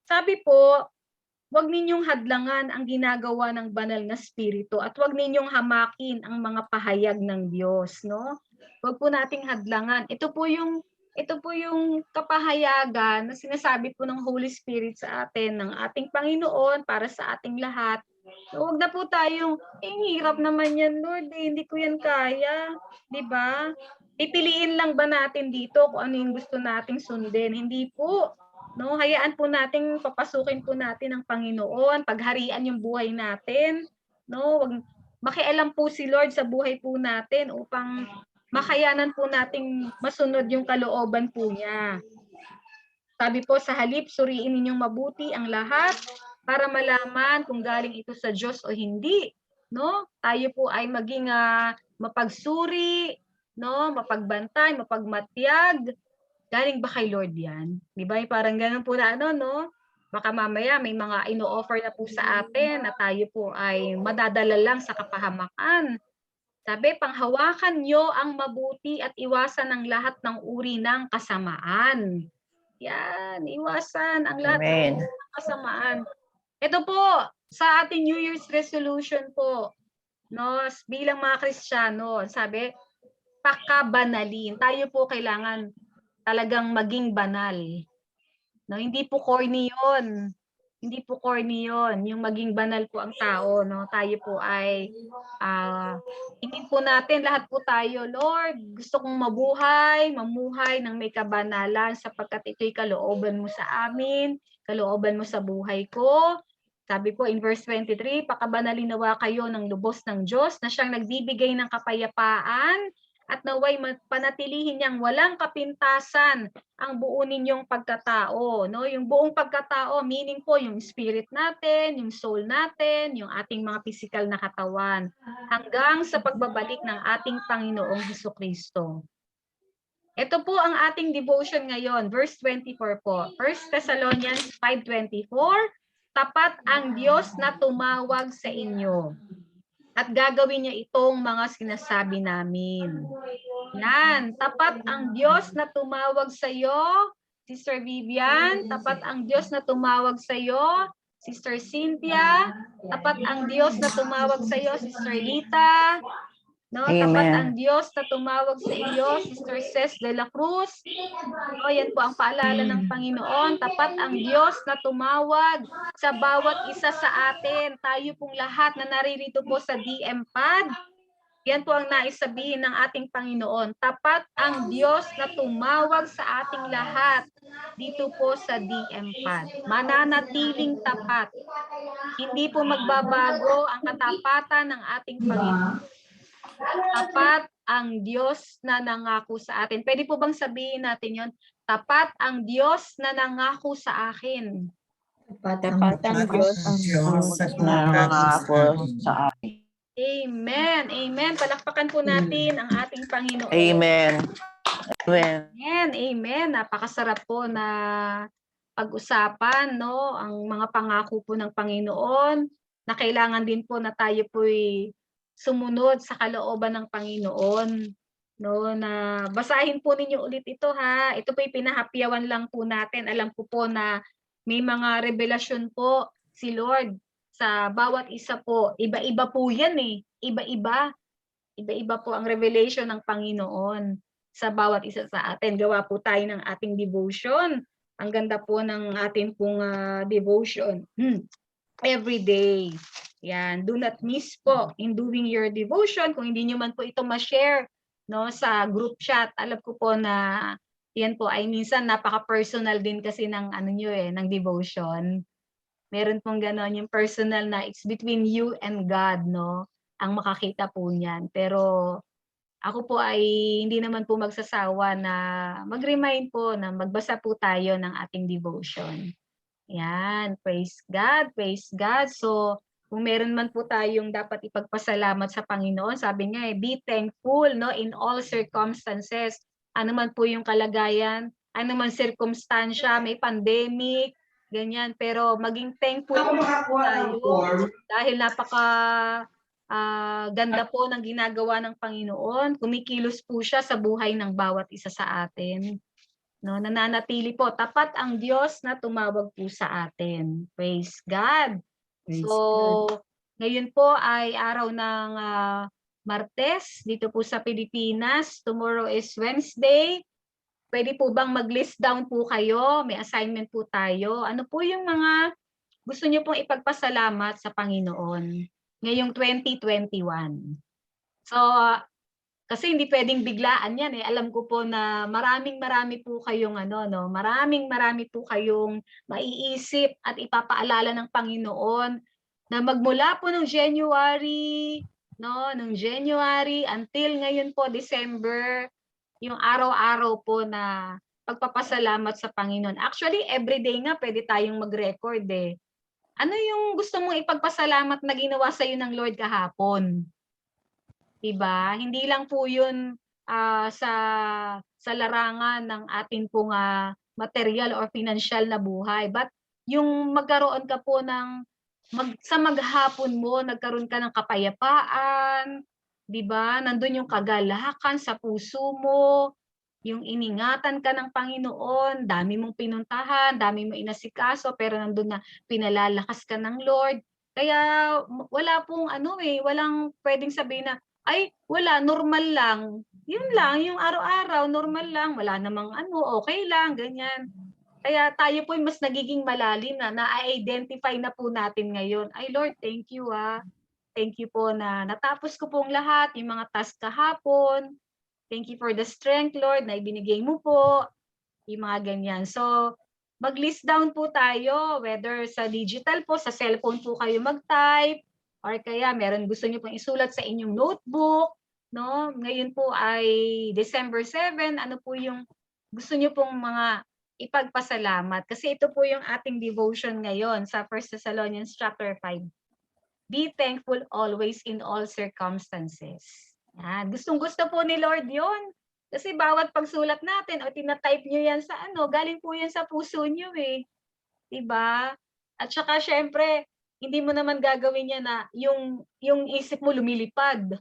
Sabi po, huwag ninyong hadlangan ang ginagawa ng banal na spirito at huwag ninyong hamakin ang mga pahayag ng Diyos, no? Huwag po nating hadlangan. Ito po yung kapahayagan na sinasabi po ng Holy Spirit sa atin, ng ating Panginoon para sa ating lahat. So, huwag na po tayong, hirap naman yan, Lord, hindi ko yan kaya. Di ba? Pipiliin lang ba natin dito kung ano yung gusto nating sundin? Hindi po. No, hayaan po nating papasukin po natin ang Panginoon, pagharian yung buhay natin. No, wag makialam po si Lord sa buhay po natin upang makayanan po nating masunod yung kalooban po niya. Sabi po sa halip, suriin ninyong mabuti ang lahat para malaman kung galing ito sa Diyos o hindi. No? Tayo po ay maging mapagsuri, no, mapagbantay, mapagmatyag. Galing ba kay Lord yan? Di ba? Parang ganun po na no? Baka mamaya may mga ino-offer na po sa atin na tayo po ay madadala lang sa kapahamakan. Sabi, panghawakan nyo ang mabuti at iwasan ang lahat ng uri ng kasamaan. Yan, iwasan ang lahat Amen. ng kasamaan. Ito po, sa ating New Year's resolution po, no, bilang mga Kristiyano, sabi, pakabanalin. Tayo po kailangan talagang maging banal. No, hindi po corny 'yon. Hindi po corny 'yon, yung maging banal po ang tao, no. Tayo po ay hingin po natin lahat po tayo, Lord, gusto kong mamuhay ng may kabanalan sapagkat ito'y kalooban mo sa amin, kalooban mo sa buhay ko. Sabi po in verse 23, pakabanalin nawa kayo ng lubos ng Diyos na siyang nagbibigay ng kapayapaan at naway panatilihin niyang walang kapintasan ang buo ninyong pagkatao, no? Yung buong pagkatao, meaning po yung spirit natin, yung soul natin, yung ating mga physical na katawan, hanggang sa pagbabalik ng ating Panginoong Hesukristo. Ito po ang ating devotion ngayon, verse 24 po. 1 Thessalonians 5:24, tapat ang Diyos na tumawag sa inyo. At gagawin niya itong mga sinasabi namin. Yan, tapat ang Diyos na tumawag sa iyo, Sister Vivian, tapat ang Diyos na tumawag sa iyo, Sister Cynthia, tapat ang Diyos na tumawag sa iyo, Sister Lita, no, tapat Amen. ang Diyos na tumawag sa iyo, Sister Ces de la Cruz. O, yan po ang paalala ng Panginoon. Tapat ang Diyos na tumawag sa bawat isa sa atin. Tayo pong lahat na naririto po sa DM-PAD. Yan po ang nais sabihin ng ating Panginoon. Tapat ang Diyos na tumawag sa ating lahat dito po sa DM-PAD. Mananatiling tapat. Hindi po magbabago ang katapatan ng ating Panginoon. Tapat ang Diyos na nangako sa atin. Pwede po bang sabihin natin yon? Tapat ang Diyos na nangako sa akin. Tapat ang Diyos ang Diyos sa Nangako sa Amen. Amen. Palakpakan po natin ang ating Panginoon. Amen. Amen. Amen. Amen. Napakasarap po na pag-usapan, no? Ang mga pangako po ng Panginoon na kailangan din po na tayo po'y sumunod sa kalooban ng Panginoon. No, na basahin po ninyo ulit ito ha. Ito po'y pinahapyawan lang po natin. Alam ko po na may mga revelasyon po si Lord sa bawat isa po. Iba-iba po yan eh. Iba-iba. Iba-iba po ang revelation ng Panginoon sa bawat isa sa atin. Gawa po tayo ng ating devotion. Ang ganda po ng ating pong devotion. Every day. Yan. Do not miss po in doing your devotion. Kung hindi nyo man po ito ma-share, no, sa group chat, alam ko po na yan po ay minsan napaka-personal din kasi ng ano nyo ng devotion. Meron pong gano'n yung personal na it's between you and God, no? Ang makakita po niyan. Pero ako po ay hindi naman po magsasawa na mag-remind po na magbasa po tayo ng ating devotion. Yan, praise God, praise God. So, kung meron man po tayong dapat ipagpasalamat sa Panginoon, sabi nga be thankful, no, in all circumstances. Ano man po yung kalagayan, ano man circumstansya, may pandemic, ganyan. Pero maging thankful tayo dahil napaka ganda po ng ginagawa ng Panginoon. Kumikilos po siya sa buhay ng bawat isa sa atin. No, nananatili po. Tapat ang Diyos na tumawag po sa atin. Praise God. So, ngayon po ay araw ng Martes dito po sa Pilipinas. Tomorrow is Wednesday. Pwede po bang mag-list down po kayo? May assignment po tayo. Ano po yung mga gusto niyo pong ipagpasalamat sa Panginoon ngayong 2021? So, kasi hindi pwedeng biglaan yan eh. Alam ko po na marami po kayong marami po kayong maiisip at ipapaalala ng Panginoon na magmula po ng January, nung January until ngayon po December, yung araw-araw po na pagpapasalamat sa Panginoon. Actually, everyday nga pwede tayong mag-record eh. Ano yung gusto mong ipagpasalamat na ginawa sa iyo ng Lord kahapon? Diba? Hindi lang po yun sa larangan ng ating pong material or financial na buhay. But yung magkaroon ka po ng, sa maghapon mo, nagkaroon ka ng kapayapaan, diba? Nandun yung kagalakan sa puso mo, yung iningatan ka ng Panginoon, dami mong pinuntahan, dami mong inasikaso, pero nandun na pinalalakas ka ng Lord. Kaya wala pong walang pwedeng sabihin na, ay, wala, normal lang. Yun lang, yung araw-araw, normal lang. Wala namang okay lang, ganyan. Kaya tayo po mas nagiging malalim na na-identify na po natin ngayon. Ay, Lord, thank you Thank you po na natapos ko pong lahat, yung mga task kahapon. Thank you for the strength, Lord, na ibinigay mo po. Yung mga ganyan. So, mag-list down po tayo, whether sa digital po, sa cellphone po kayo mag-type, or kaya meron gusto niyo pong isulat sa inyong notebook, no? Ngayon po ay December 7, ano po yung gusto niyo pong mga ipagpasalamat? Kasi ito po yung ating devotion ngayon sa 1 Thessalonians chapter 5. Be thankful always in all circumstances. Yan. Gustong-gusto po ni Lord yon. Kasi bawat pagsulat natin o tina-type nyo yan sa galing po yan sa puso nyo eh. Diba? At saka syempre, hindi mo naman gagawin yan na yung isip mo lumilipad,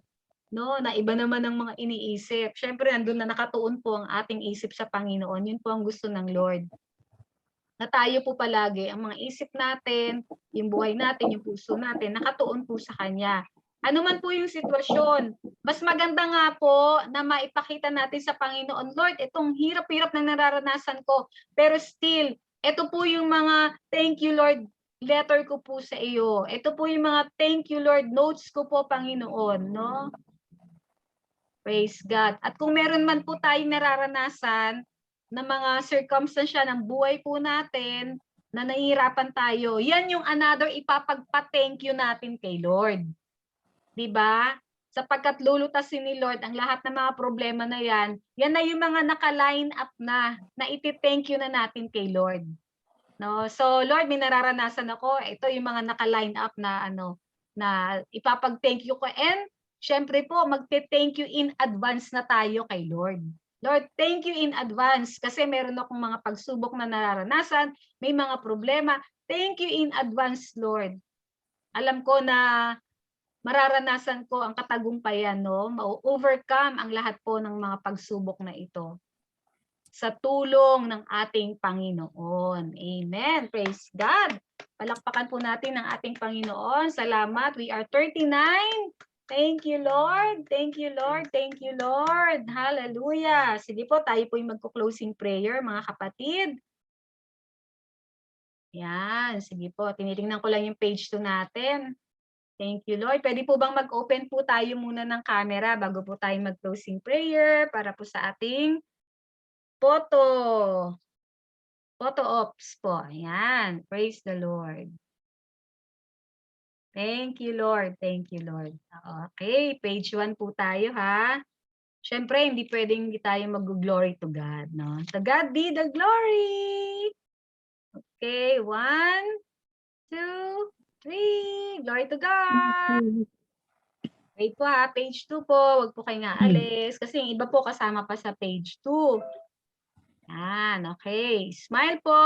no? Na iba naman ang mga iniisip. Syempre, nandun na nakatuon po ang ating isip sa Panginoon. Yun po ang gusto ng Lord. Na tayo po palagi, ang mga isip natin, yung buhay natin, yung puso natin, nakatuon po sa Kanya. Ano man po yung sitwasyon, mas maganda nga po na maipakita natin sa Panginoon, Lord, itong hirap-hirap na nararanasan ko, pero still, ito po yung mga thank you, Lord, letter ko po sa iyo. Ito po yung mga thank you, Lord, notes ko po, Panginoon, no? Praise God. At kung meron man po tayong nararanasan na mga circumstansya ng buhay po natin, na nahihirapan tayo, yan yung another ipapagpa-thank you natin kay Lord. Diba? sapagkat lulutasin ni Lord ang lahat ng mga problema na yan. Yan na yung mga naka-line up na iti-thank you na natin kay Lord. No? So Lord, may nararanasan ako. Ito yung mga naka-line up na na ipapag-thank you ko. And syempre po, magte-thank you in advance na tayo kay Lord. Lord, thank you in advance kasi meron akong mga pagsubok na nararanasan, may mga problema. Thank you in advance, Lord. Alam ko na mararanasan ko ang katagumpayan, no? Ma-overcome ang lahat po ng mga pagsubok na ito sa tulong ng ating Panginoon. Amen. Praise God. Palakpakan po natin ang ating Panginoon. Salamat. We are 39. Thank you, Lord. Thank you, Lord. Thank you, Lord. Hallelujah. Sige po, tayo po yung magko-closing prayer, mga kapatid. Yan. Sige po, tinitingnan ko lang yung page 2 natin. Thank you, Lord. Pwede po bang mag-open po tayo muna ng camera bago po tayo mag-closing prayer para po sa ating photo ops po. Ayan. Praise the Lord. Thank you, Lord. Thank you, Lord. Okay, page 1 po tayo, ha? Siyempre, hindi pwedeng hindi tayo mag-glory to God, no? To God be the glory! Okay, 1, 2, 3. Glory to God! Wait po, ha? Page 2 po. Huwag po kayong aalis. Kasi yung iba po kasama pa sa page 2. Yan, okay. Smile po.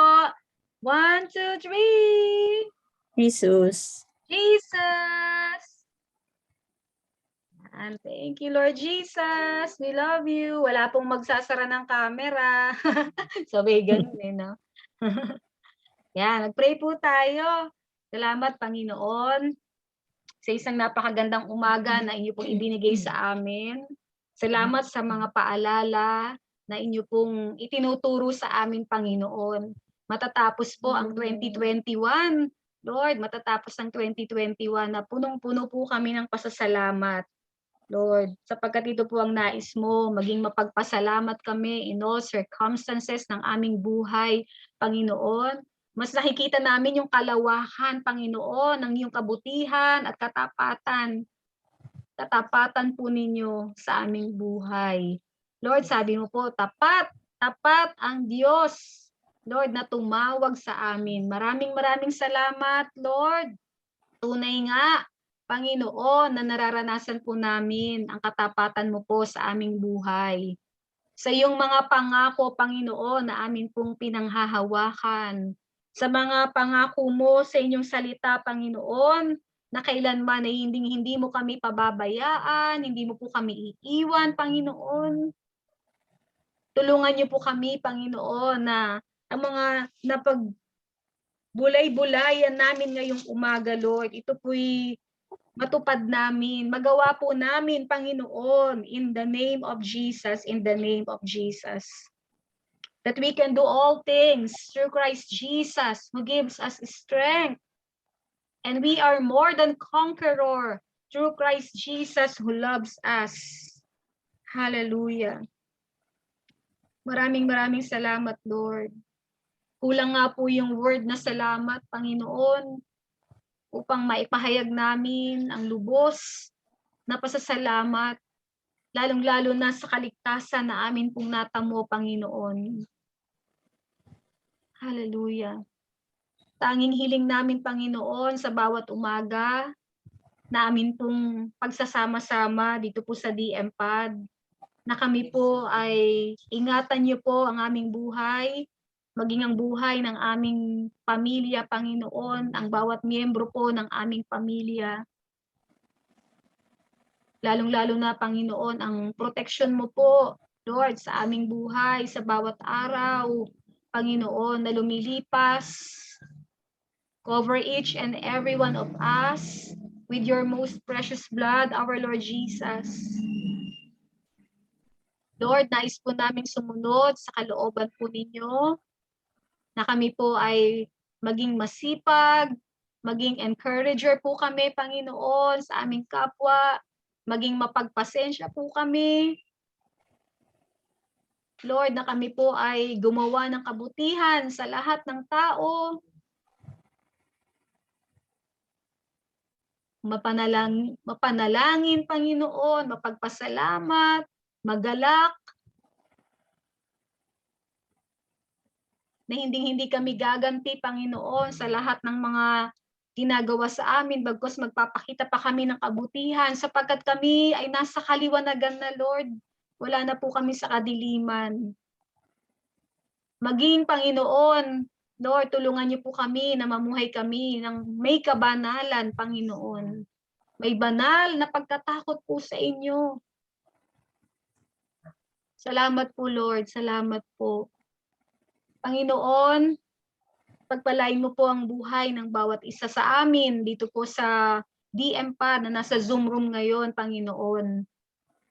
1, 2, 3. Jesus. Jesus! And thank you, Lord Jesus. We love you. Wala pong magsasara ng camera. Sabi ganun eh, no? Yan, nag-pray po tayo. Salamat, Panginoon, sa isang napakagandang umaga na inyo pong ibinigay sa amin. Salamat sa mga paalala na inyo pong itinuturo sa amin, Panginoon. Matatapos po ang 2021. Lord, matatapos ang 2021 na punong-puno po kami ng pasasalamat. Lord, sapagkat ito po ang nais mo, maging mapagpasalamat kami in all circumstances ng aming buhay, Panginoon. Mas nakikita namin yung kalawahan, Panginoon, ng iyong kabutihan at katapatan. Katapatan po ninyo sa aming buhay. Lord, sabi mo po, tapat ang Diyos. Lord, na tumawag sa amin. Maraming salamat, Lord. Tunay nga, Panginoon, na nararanasan po namin ang katapatan mo po sa aming buhay. Sa iyong mga pangako, Panginoon, na amin pong pinanghahawakan. Sa mga pangako mo sa inyong salita, Panginoon, na kailanman ay hindi mo kami pababayaan, hindi mo po kami iiwan, Panginoon. Tulungan niyo po kami, Panginoon, na ang mga napagbulay-bulayan namin ngayong umaga, Lord, ito po'y matupad namin, magawa po namin, Panginoon, in the name of Jesus, in the name of Jesus. That we can do all things through Christ Jesus, who gives us strength. And we are more than conqueror through Christ Jesus, who loves us. Hallelujah. Maraming salamat, Lord. Kulang nga po yung word na salamat, Panginoon, upang maipahayag namin ang lubos na pasasalamat, lalong-lalo na sa kaligtasan na amin pong natamo, Panginoon. Hallelujah. Tanging hiling namin, Panginoon, sa bawat umaga, na amin pong pagsasama-sama dito po sa DMPAD, na kami po ay ingatan niyo po ang aming buhay, maging ang buhay ng aming pamilya, Panginoon, ang bawat miyembro po ng aming pamilya. Lalong-lalo na, Panginoon, ang protection mo po, Lord, sa aming buhay, sa bawat araw, Panginoon, na lumilipas. Cover each and every one of us with your most precious blood, our Lord Jesus. Lord, nais po namin sumunod sa kalooban po ninyo, na kami po ay maging masipag, maging encourager po kami, Panginoon, sa aming kapwa, maging mapagpasensya po kami. Lord, na kami po ay gumawa ng kabutihan sa lahat ng tao. mapanalangin, Panginoon, mapagpasalamat, magalak, na hindi kami gaganti, Panginoon, sa lahat ng mga ginagawa sa amin, bagkus magpapakita pa kami ng kabutihan, sapagkat kami ay nasa kaliwanagan na, Lord. Wala na po kami sa kadiliman. Maging, Panginoon, Lord, tulungan niyo po kami na mamuhay kami ng may kabanalan, Panginoon. May banal na pagkatakot po sa inyo. Salamat po, Lord. Salamat po. Panginoon, pagpalain mo po ang buhay ng bawat isa sa amin dito po sa DM-PAD na nasa Zoom room ngayon, Panginoon.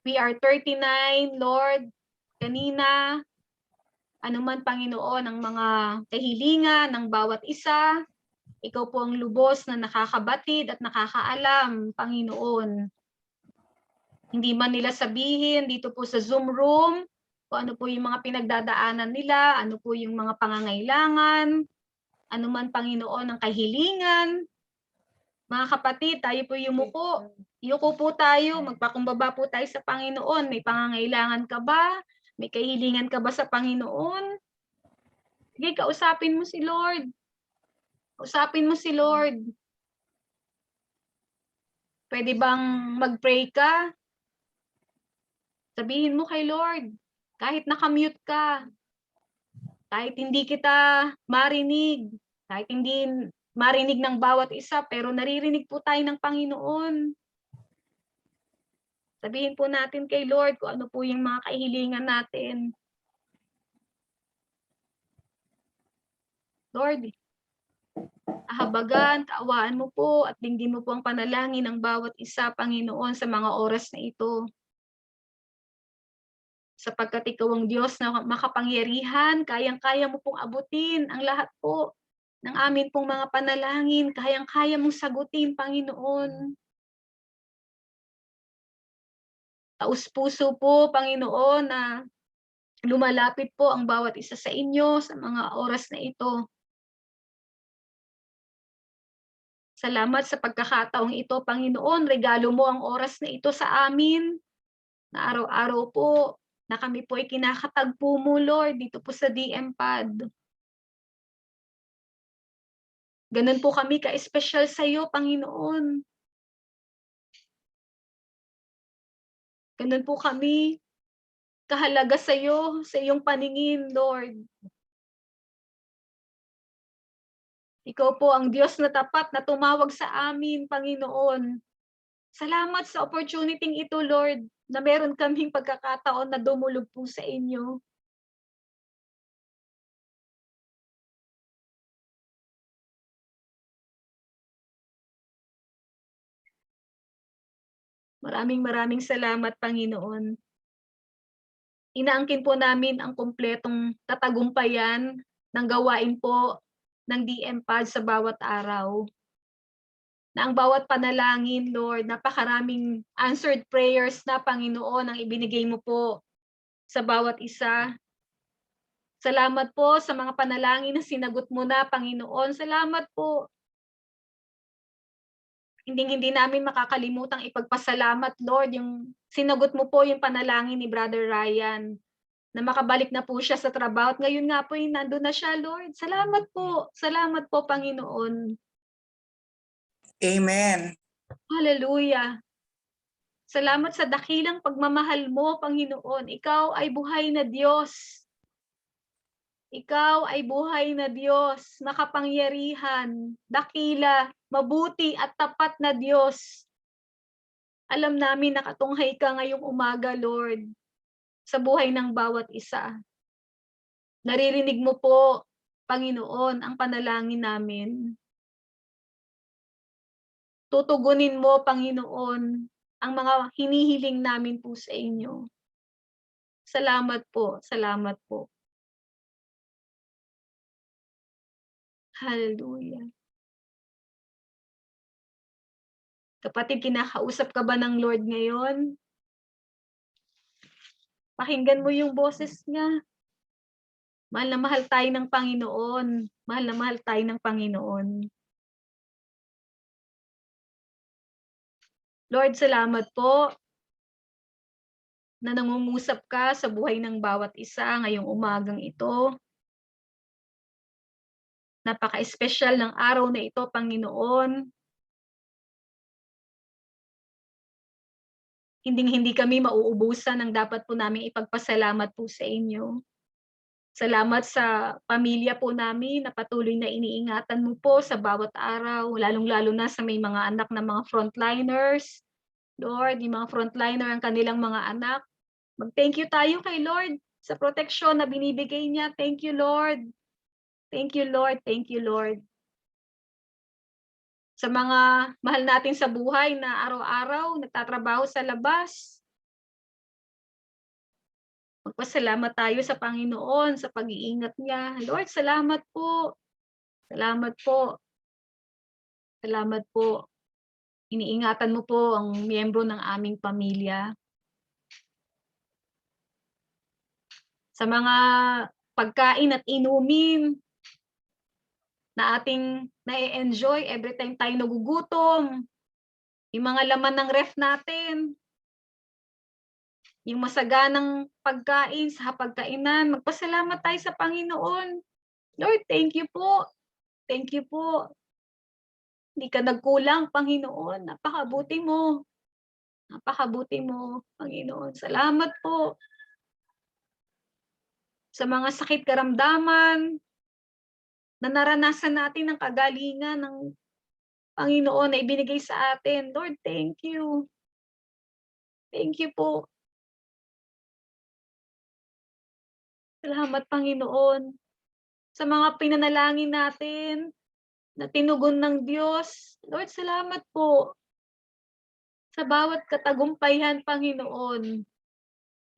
We are 39, Lord. Kanina, anuman, Panginoon, ang mga kahilingan ng bawat isa, ikaw po ang lubos na nakakabatid at nakakaalam, Panginoon. Hindi man nila sabihin dito po sa Zoom room, kung ano po yung mga pinagdadaanan nila, ano po yung mga pangangailangan, ano man, Panginoon, ang kahilingan. Mga kapatid, tayo po yumuko. Yuko po tayo, magpakumbaba po tayo sa Panginoon. May pangangailangan ka ba? May kahilingan ka ba sa Panginoon? Sige, kausapin mo si Lord. Kausapin mo si Lord. Pwede bang mag-pray ka? Sabihin mo kay Lord, kahit nakamute ka, kahit hindi kita marinig, kahit hindi marinig ng bawat isa, pero naririnig po tayo ng Panginoon. Sabihin po natin kay Lord kung ano po yung mga kahilingan natin. Lord, ahabagan, kaawaan mo po at dinggin mo po ang panalangin ng bawat isa, Panginoon, sa mga oras na ito. Sapagkat ikaw ang Diyos na makapangyarihan, kayang-kaya mo pong abutin ang lahat po ng amin pong mga panalangin, kayang-kaya mong sagutin, Panginoon. Taus-puso po, Panginoon, na lumalapit po ang bawat isa sa inyo sa mga oras na ito. Salamat sa pagkakataong ito, Panginoon. Regalo mo ang oras na ito sa amin, na araw-araw po, na kami po ay kinakatagpo mo, Lord, dito po sa DM-PAD. Ganun po kami ka-espesyal sa iyo, Panginoon. Ganun po kami kahalaga sa iyo, sa iyong paningin, Lord. Ikaw po ang Diyos na tapat na tumawag sa amin, Panginoon. Salamat sa opportunity ito, Lord, na meron kaming pagkakataon na dumulog po sa inyo. Maraming salamat, Panginoon. Inaangkin po namin ang kumpletong katagumpayan ng gawain po ng DM-PAD sa bawat araw. Na ang bawat panalangin, Lord, napakaraming answered prayers na, Panginoon, ang ibinigay mo po sa bawat isa. Salamat po sa mga panalangin na sinagot mo na, Panginoon. Salamat po. Hindi namin makakalimutang ipagpasalamat, Lord, yung sinagot mo po yung panalangin ni Brother Ryan na makabalik na po siya sa trabaho. At ngayon nga po, nandun na siya, Lord. Salamat po. Salamat po, Panginoon. Amen. Hallelujah. Salamat sa dakilang pagmamahal mo, Panginoon. Ikaw ay buhay na Diyos. Ikaw ay buhay na Diyos, makapangyarihan, dakila, mabuti at tapat na Diyos. Alam namin nakatunghay ka ngayong umaga, Lord, sa buhay ng bawat isa. Naririnig mo po, Panginoon, ang panalangin namin. Tutugunin mo, Panginoon, ang mga hinihiling namin po sa inyo. Salamat po, salamat po. Hallelujah. Kapatid, kinakausap ka ba ng Lord ngayon? Pakinggan mo yung boses niya. Mahal na mahal tayo ng Panginoon. Mahal na mahal tayo ng Panginoon. Lord, salamat po na nangungusap ka sa buhay ng bawat isa ngayong umagang ito. Napaka-espesyal ng araw na ito, Panginoon. Hinding-hindi kami mauubusan ng dapat po naming ipagpasalamat po sa inyo. Salamat sa pamilya po namin na patuloy na iniingatan mo po sa bawat araw, lalong-lalo na sa may mga anak na mga frontliners. Lord, yung mga frontliner ang kanilang mga anak. Mag-thank you tayo kay Lord sa proteksyon na binibigay niya. Thank you, Lord. Thank you, Lord. Thank you, Lord. Sa mga mahal natin sa buhay na araw-araw nagtatrabaho sa labas, magpasalamat tayo sa Panginoon sa pag-iingat niya. Lord, salamat po. Salamat po. Salamat po. Iniingatan mo po ang miyembro ng aming pamilya. Sa mga pagkain at inumin na ating na-enjoy every time tayo nagugutom, yung mga laman ng ref natin, yung masaganang pagkain sa hapagkainan, magpasalamat tayo sa Panginoon. Lord, thank you po. Thank you po. Hindi ka nagkulang, Panginoon. Napakabuti mo. Napakabuti mo, Panginoon. Salamat po. Sa mga sakit karamdaman na naranasan natin ng kagalingan ng Panginoon na ibinigay sa atin. Lord, thank you. Thank you po. Salamat, Panginoon. Sa mga pinanalangin natin na tinugon ng Diyos. Lord, salamat po. Sa bawat katagumpayan, Panginoon,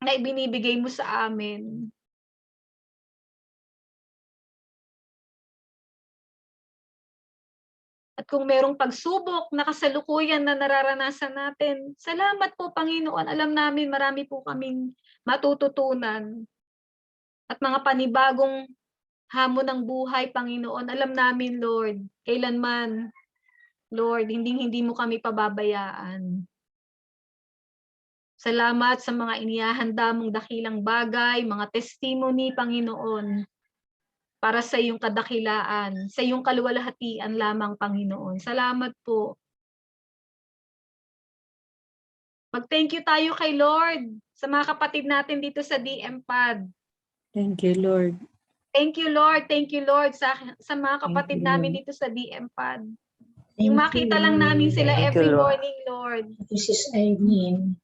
na ibinibigay mo sa amin. At kung merong pagsubok na kasalukuyan na nararanasan natin, salamat po, Panginoon. Alam namin marami po kaming matututunan. At mga panibagong hamon ng buhay, Panginoon. Alam namin, Lord, kailanman, Lord, hindi mo kami pababayaan. Salamat sa mga inihahanda mong dakilang bagay, mga testimony, Panginoon, para sa iyong kadakilaan, sa iyong kaluwalhatian lamang, Panginoon. Salamat po. Mag-thank you tayo kay Lord sa mga kapatid natin dito sa DMPAD. Thank you, Lord. Thank you, Lord. Thank you, Lord, sa mga kapatid you, namin Lord. dito sa DMPAD. Yung makita lang namin sila Thank you, every Lord. morning, Lord. This is Aileen.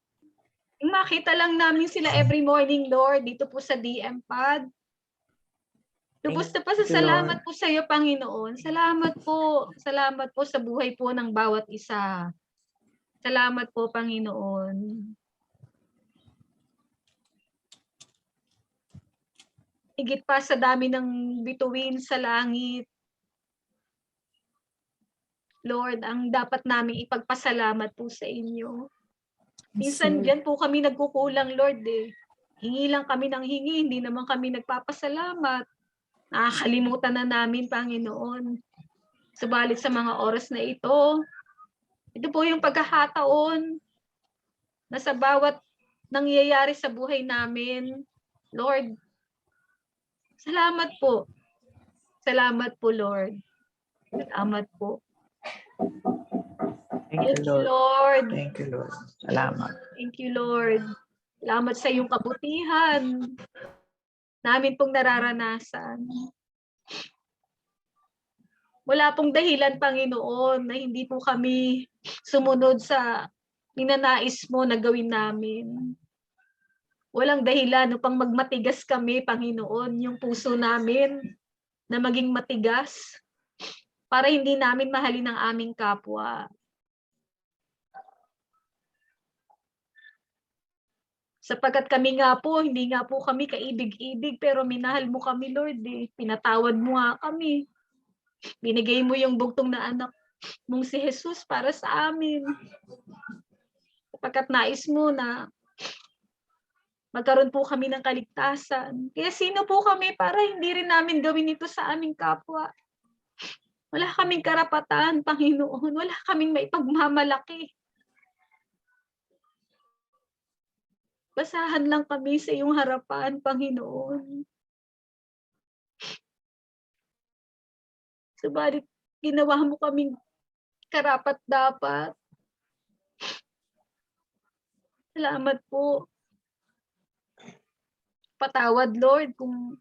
Yung makita lang namin sila every morning, Lord, dito po sa DMPAD. Lubos na pasasalamat po sa iyo, Panginoon. Salamat po. Salamat po sa buhay po ng bawat isa. Salamat po, Panginoon. Higit pa sa dami ng bituin sa langit. Lord, ang dapat namin ipagpasalamat po sa inyo. Minsan dyan po kami nagkukulang, Lord. Hingi lang kami ng hingi, hindi naman kami nagpapasalamat. Nakakalimutan na namin, Panginoon. Subalit sa mga oras na ito po yung pagkakataon na sa bawat nangyayari sa buhay namin, Lord, salamat po. Salamat po, Lord. Salamat po. Thank you, Thank you, Lord. Lord. Thank you, Lord. Salamat. Thank you, Lord. Salamat sa iyong kabutihan namin pong nararanasan. Wala pong dahilan, Panginoon, na hindi po kami sumunod sa ninanais mo na gawin namin. Walang dahilan upang magmatigas kami, Panginoon, yung puso namin na maging matigas para hindi namin mahalin ang aming kapwa. Sapagkat kami nga po, hindi nga po kami kaibig-ibig, pero minahal mo kami, Lord. Pinatawad mo nga kami. Binigay mo yung bugtong na anak mong si Jesus para sa amin. Sapagkat nais mo na magkaroon po kami ng kaligtasan. Kaya sino po kami para hindi rin namin gawin ito sa aming kapwa? Wala kaming karapatan, Panginoon. Wala kaming maipagmamalaki. Basahan lang kami sa iyong harapan, Panginoon. Subalit, ginawa mo kaming karapat-dapat. Salamat po. Patawad, Lord, kung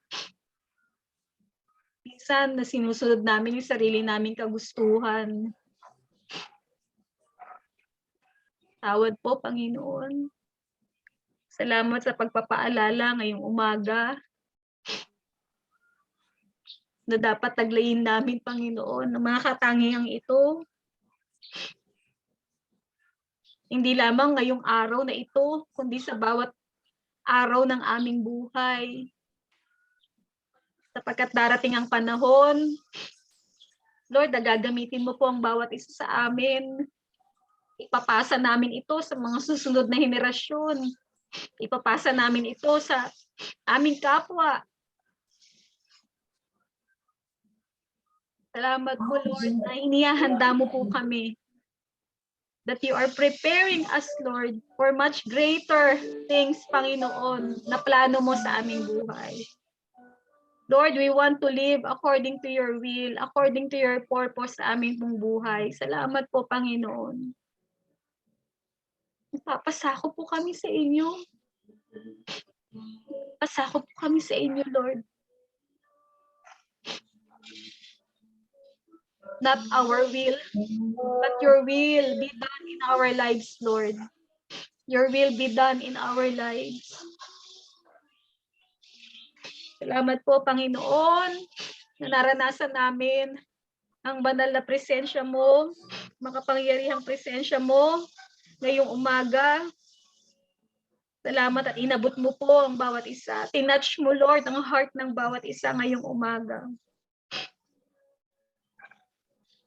minsan na sinusunod namin yung sarili naming kagustuhan. Tawad po, Panginoon. Salamat sa pagpapaalala ngayong umaga na dapat taglayin namin, Panginoon, ng mga katangiang ito. Hindi lamang ngayong araw na ito, kundi sa bawat araw ng aming buhay. Sapagkat darating ang panahon, Lord, gagamitin mo po ang bawat isa sa amin. Ipapasa namin ito sa mga susunod na henerasyon. Ipapasa namin ito sa aming kapwa. Salamat po, Lord, na inihahanda mo po kami. That you are preparing us, Lord, for much greater things, Panginoon, na plano mo sa aming buhay. Lord, we want to live according to your will, according to your purpose sa aming pong buhay. Salamat po, Panginoon. Papasako po kami sa inyo. Pasako po kami sa inyo, Lord. Not our will, but your will be done in our lives, Lord. Your will be done in our lives. Salamat po, Panginoon, na naranasan namin ang banal na presensya mo, makapangyarihang presensya mo ngayong umaga. Salamat at inabot mo po ang bawat isa. Tinouch mo, Lord, ang heart ng bawat isa ngayong umaga.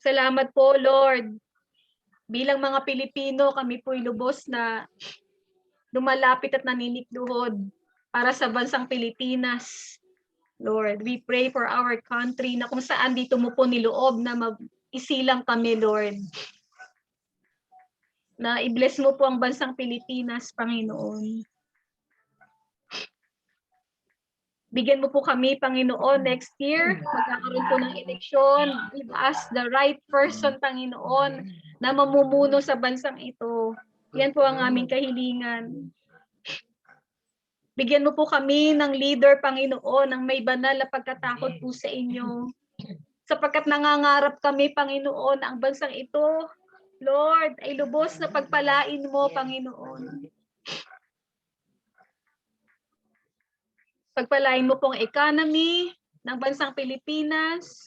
Salamat po, Lord. Bilang mga Pilipino, kami po'y lubos na lumalapit at naninikluhod para sa bansang Pilipinas. Lord, we pray for our country na kung saan dito mo po niloob na mag-isilang kami, Lord. Na i-bless mo po ang bansang Pilipinas, Panginoon. Bigyan mo po kami, Panginoon, next year, magkakaroon po ng eleksyon. Give us the right person, Panginoon, na mamumuno sa bansang ito. Yan po ang aming kahilingan. Bigyan mo po kami ng leader, Panginoon, ng may banal na pagkatakot po sa inyo. Sapagkat nangangarap kami, Panginoon, ang bansang ito, Lord, ay lubos na pagpalain mo, Panginoon. Pagpalain mo pong economy ng bansang Pilipinas.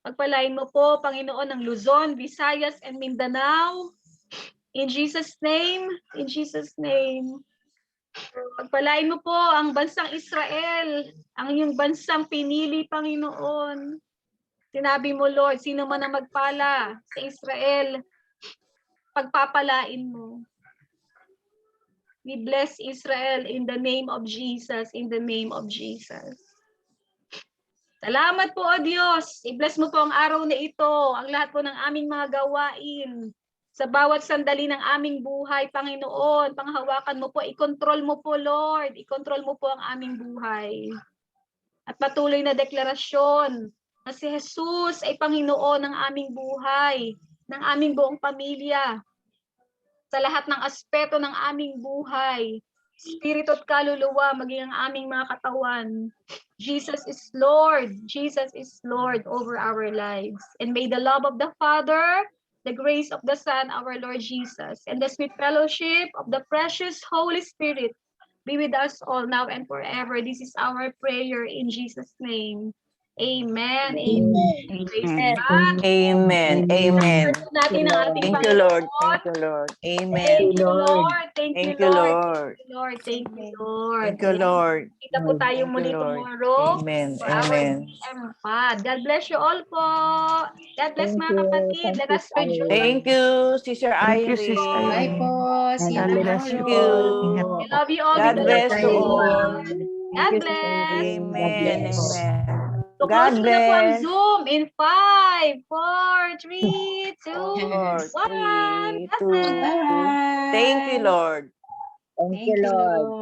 Pagpalain mo po, Panginoon, ng Luzon, Visayas, and Mindanao. In Jesus' name, in Jesus' name. Pagpalain mo po ang bansang Israel, ang iyong bansang pinili, Panginoon. Sinabi mo, Lord, sino man ang magpala sa Israel, pagpapalain mo. We bless Israel in the name of Jesus, in the name of Jesus. Salamat po, O Diyos. I-bless mo po ang araw na ito, ang lahat po ng aming mga gawain. Sa bawat sandali ng aming buhay, Panginoon, panghawakan mo po, i-control mo po, Lord. I-control mo po ang aming buhay. At patuloy na deklarasyon na si Jesus ay Panginoon ng aming buhay, ng aming buong pamilya, sa lahat ng aspeto ng aming buhay, spirito at kaluluwa, maging ang aming mga katawan. Jesus is Lord. Jesus is Lord over our lives. And may the love of the Father, the grace of the Son, our Lord Jesus, and the sweet fellowship of the precious Holy Spirit be with us all now and forever. This is our prayer in Jesus' name. Amen. Amen. Praise God. Amen. Amen. Natin ang ating Thank you, Lord. Panginoon. Thank you, Lord. Amen. Thank you, Lord. Thank you, Thank you, Lord. Lord. Lord, thank you, Lord. Thank you, Lord. Kita po tayo Thank muli you, Lord. tomorrow Amen. for our Amen. PM pod. God bless you all po. God bless mga kapatid. Let us rejoice. Thank you, Sister Thank you, Irene. Sister Bye Irene. po. See you God bless you Thank tomorrow. all. Ingat We po. love you all. God with the bless love you of all. God. God bless. Amen. Amen. God God bless. Na po ang bless. Zoom in 5, 4, 3, 2, 4, 1. 3, 2. Thank you, Lord. Thank you, Lord.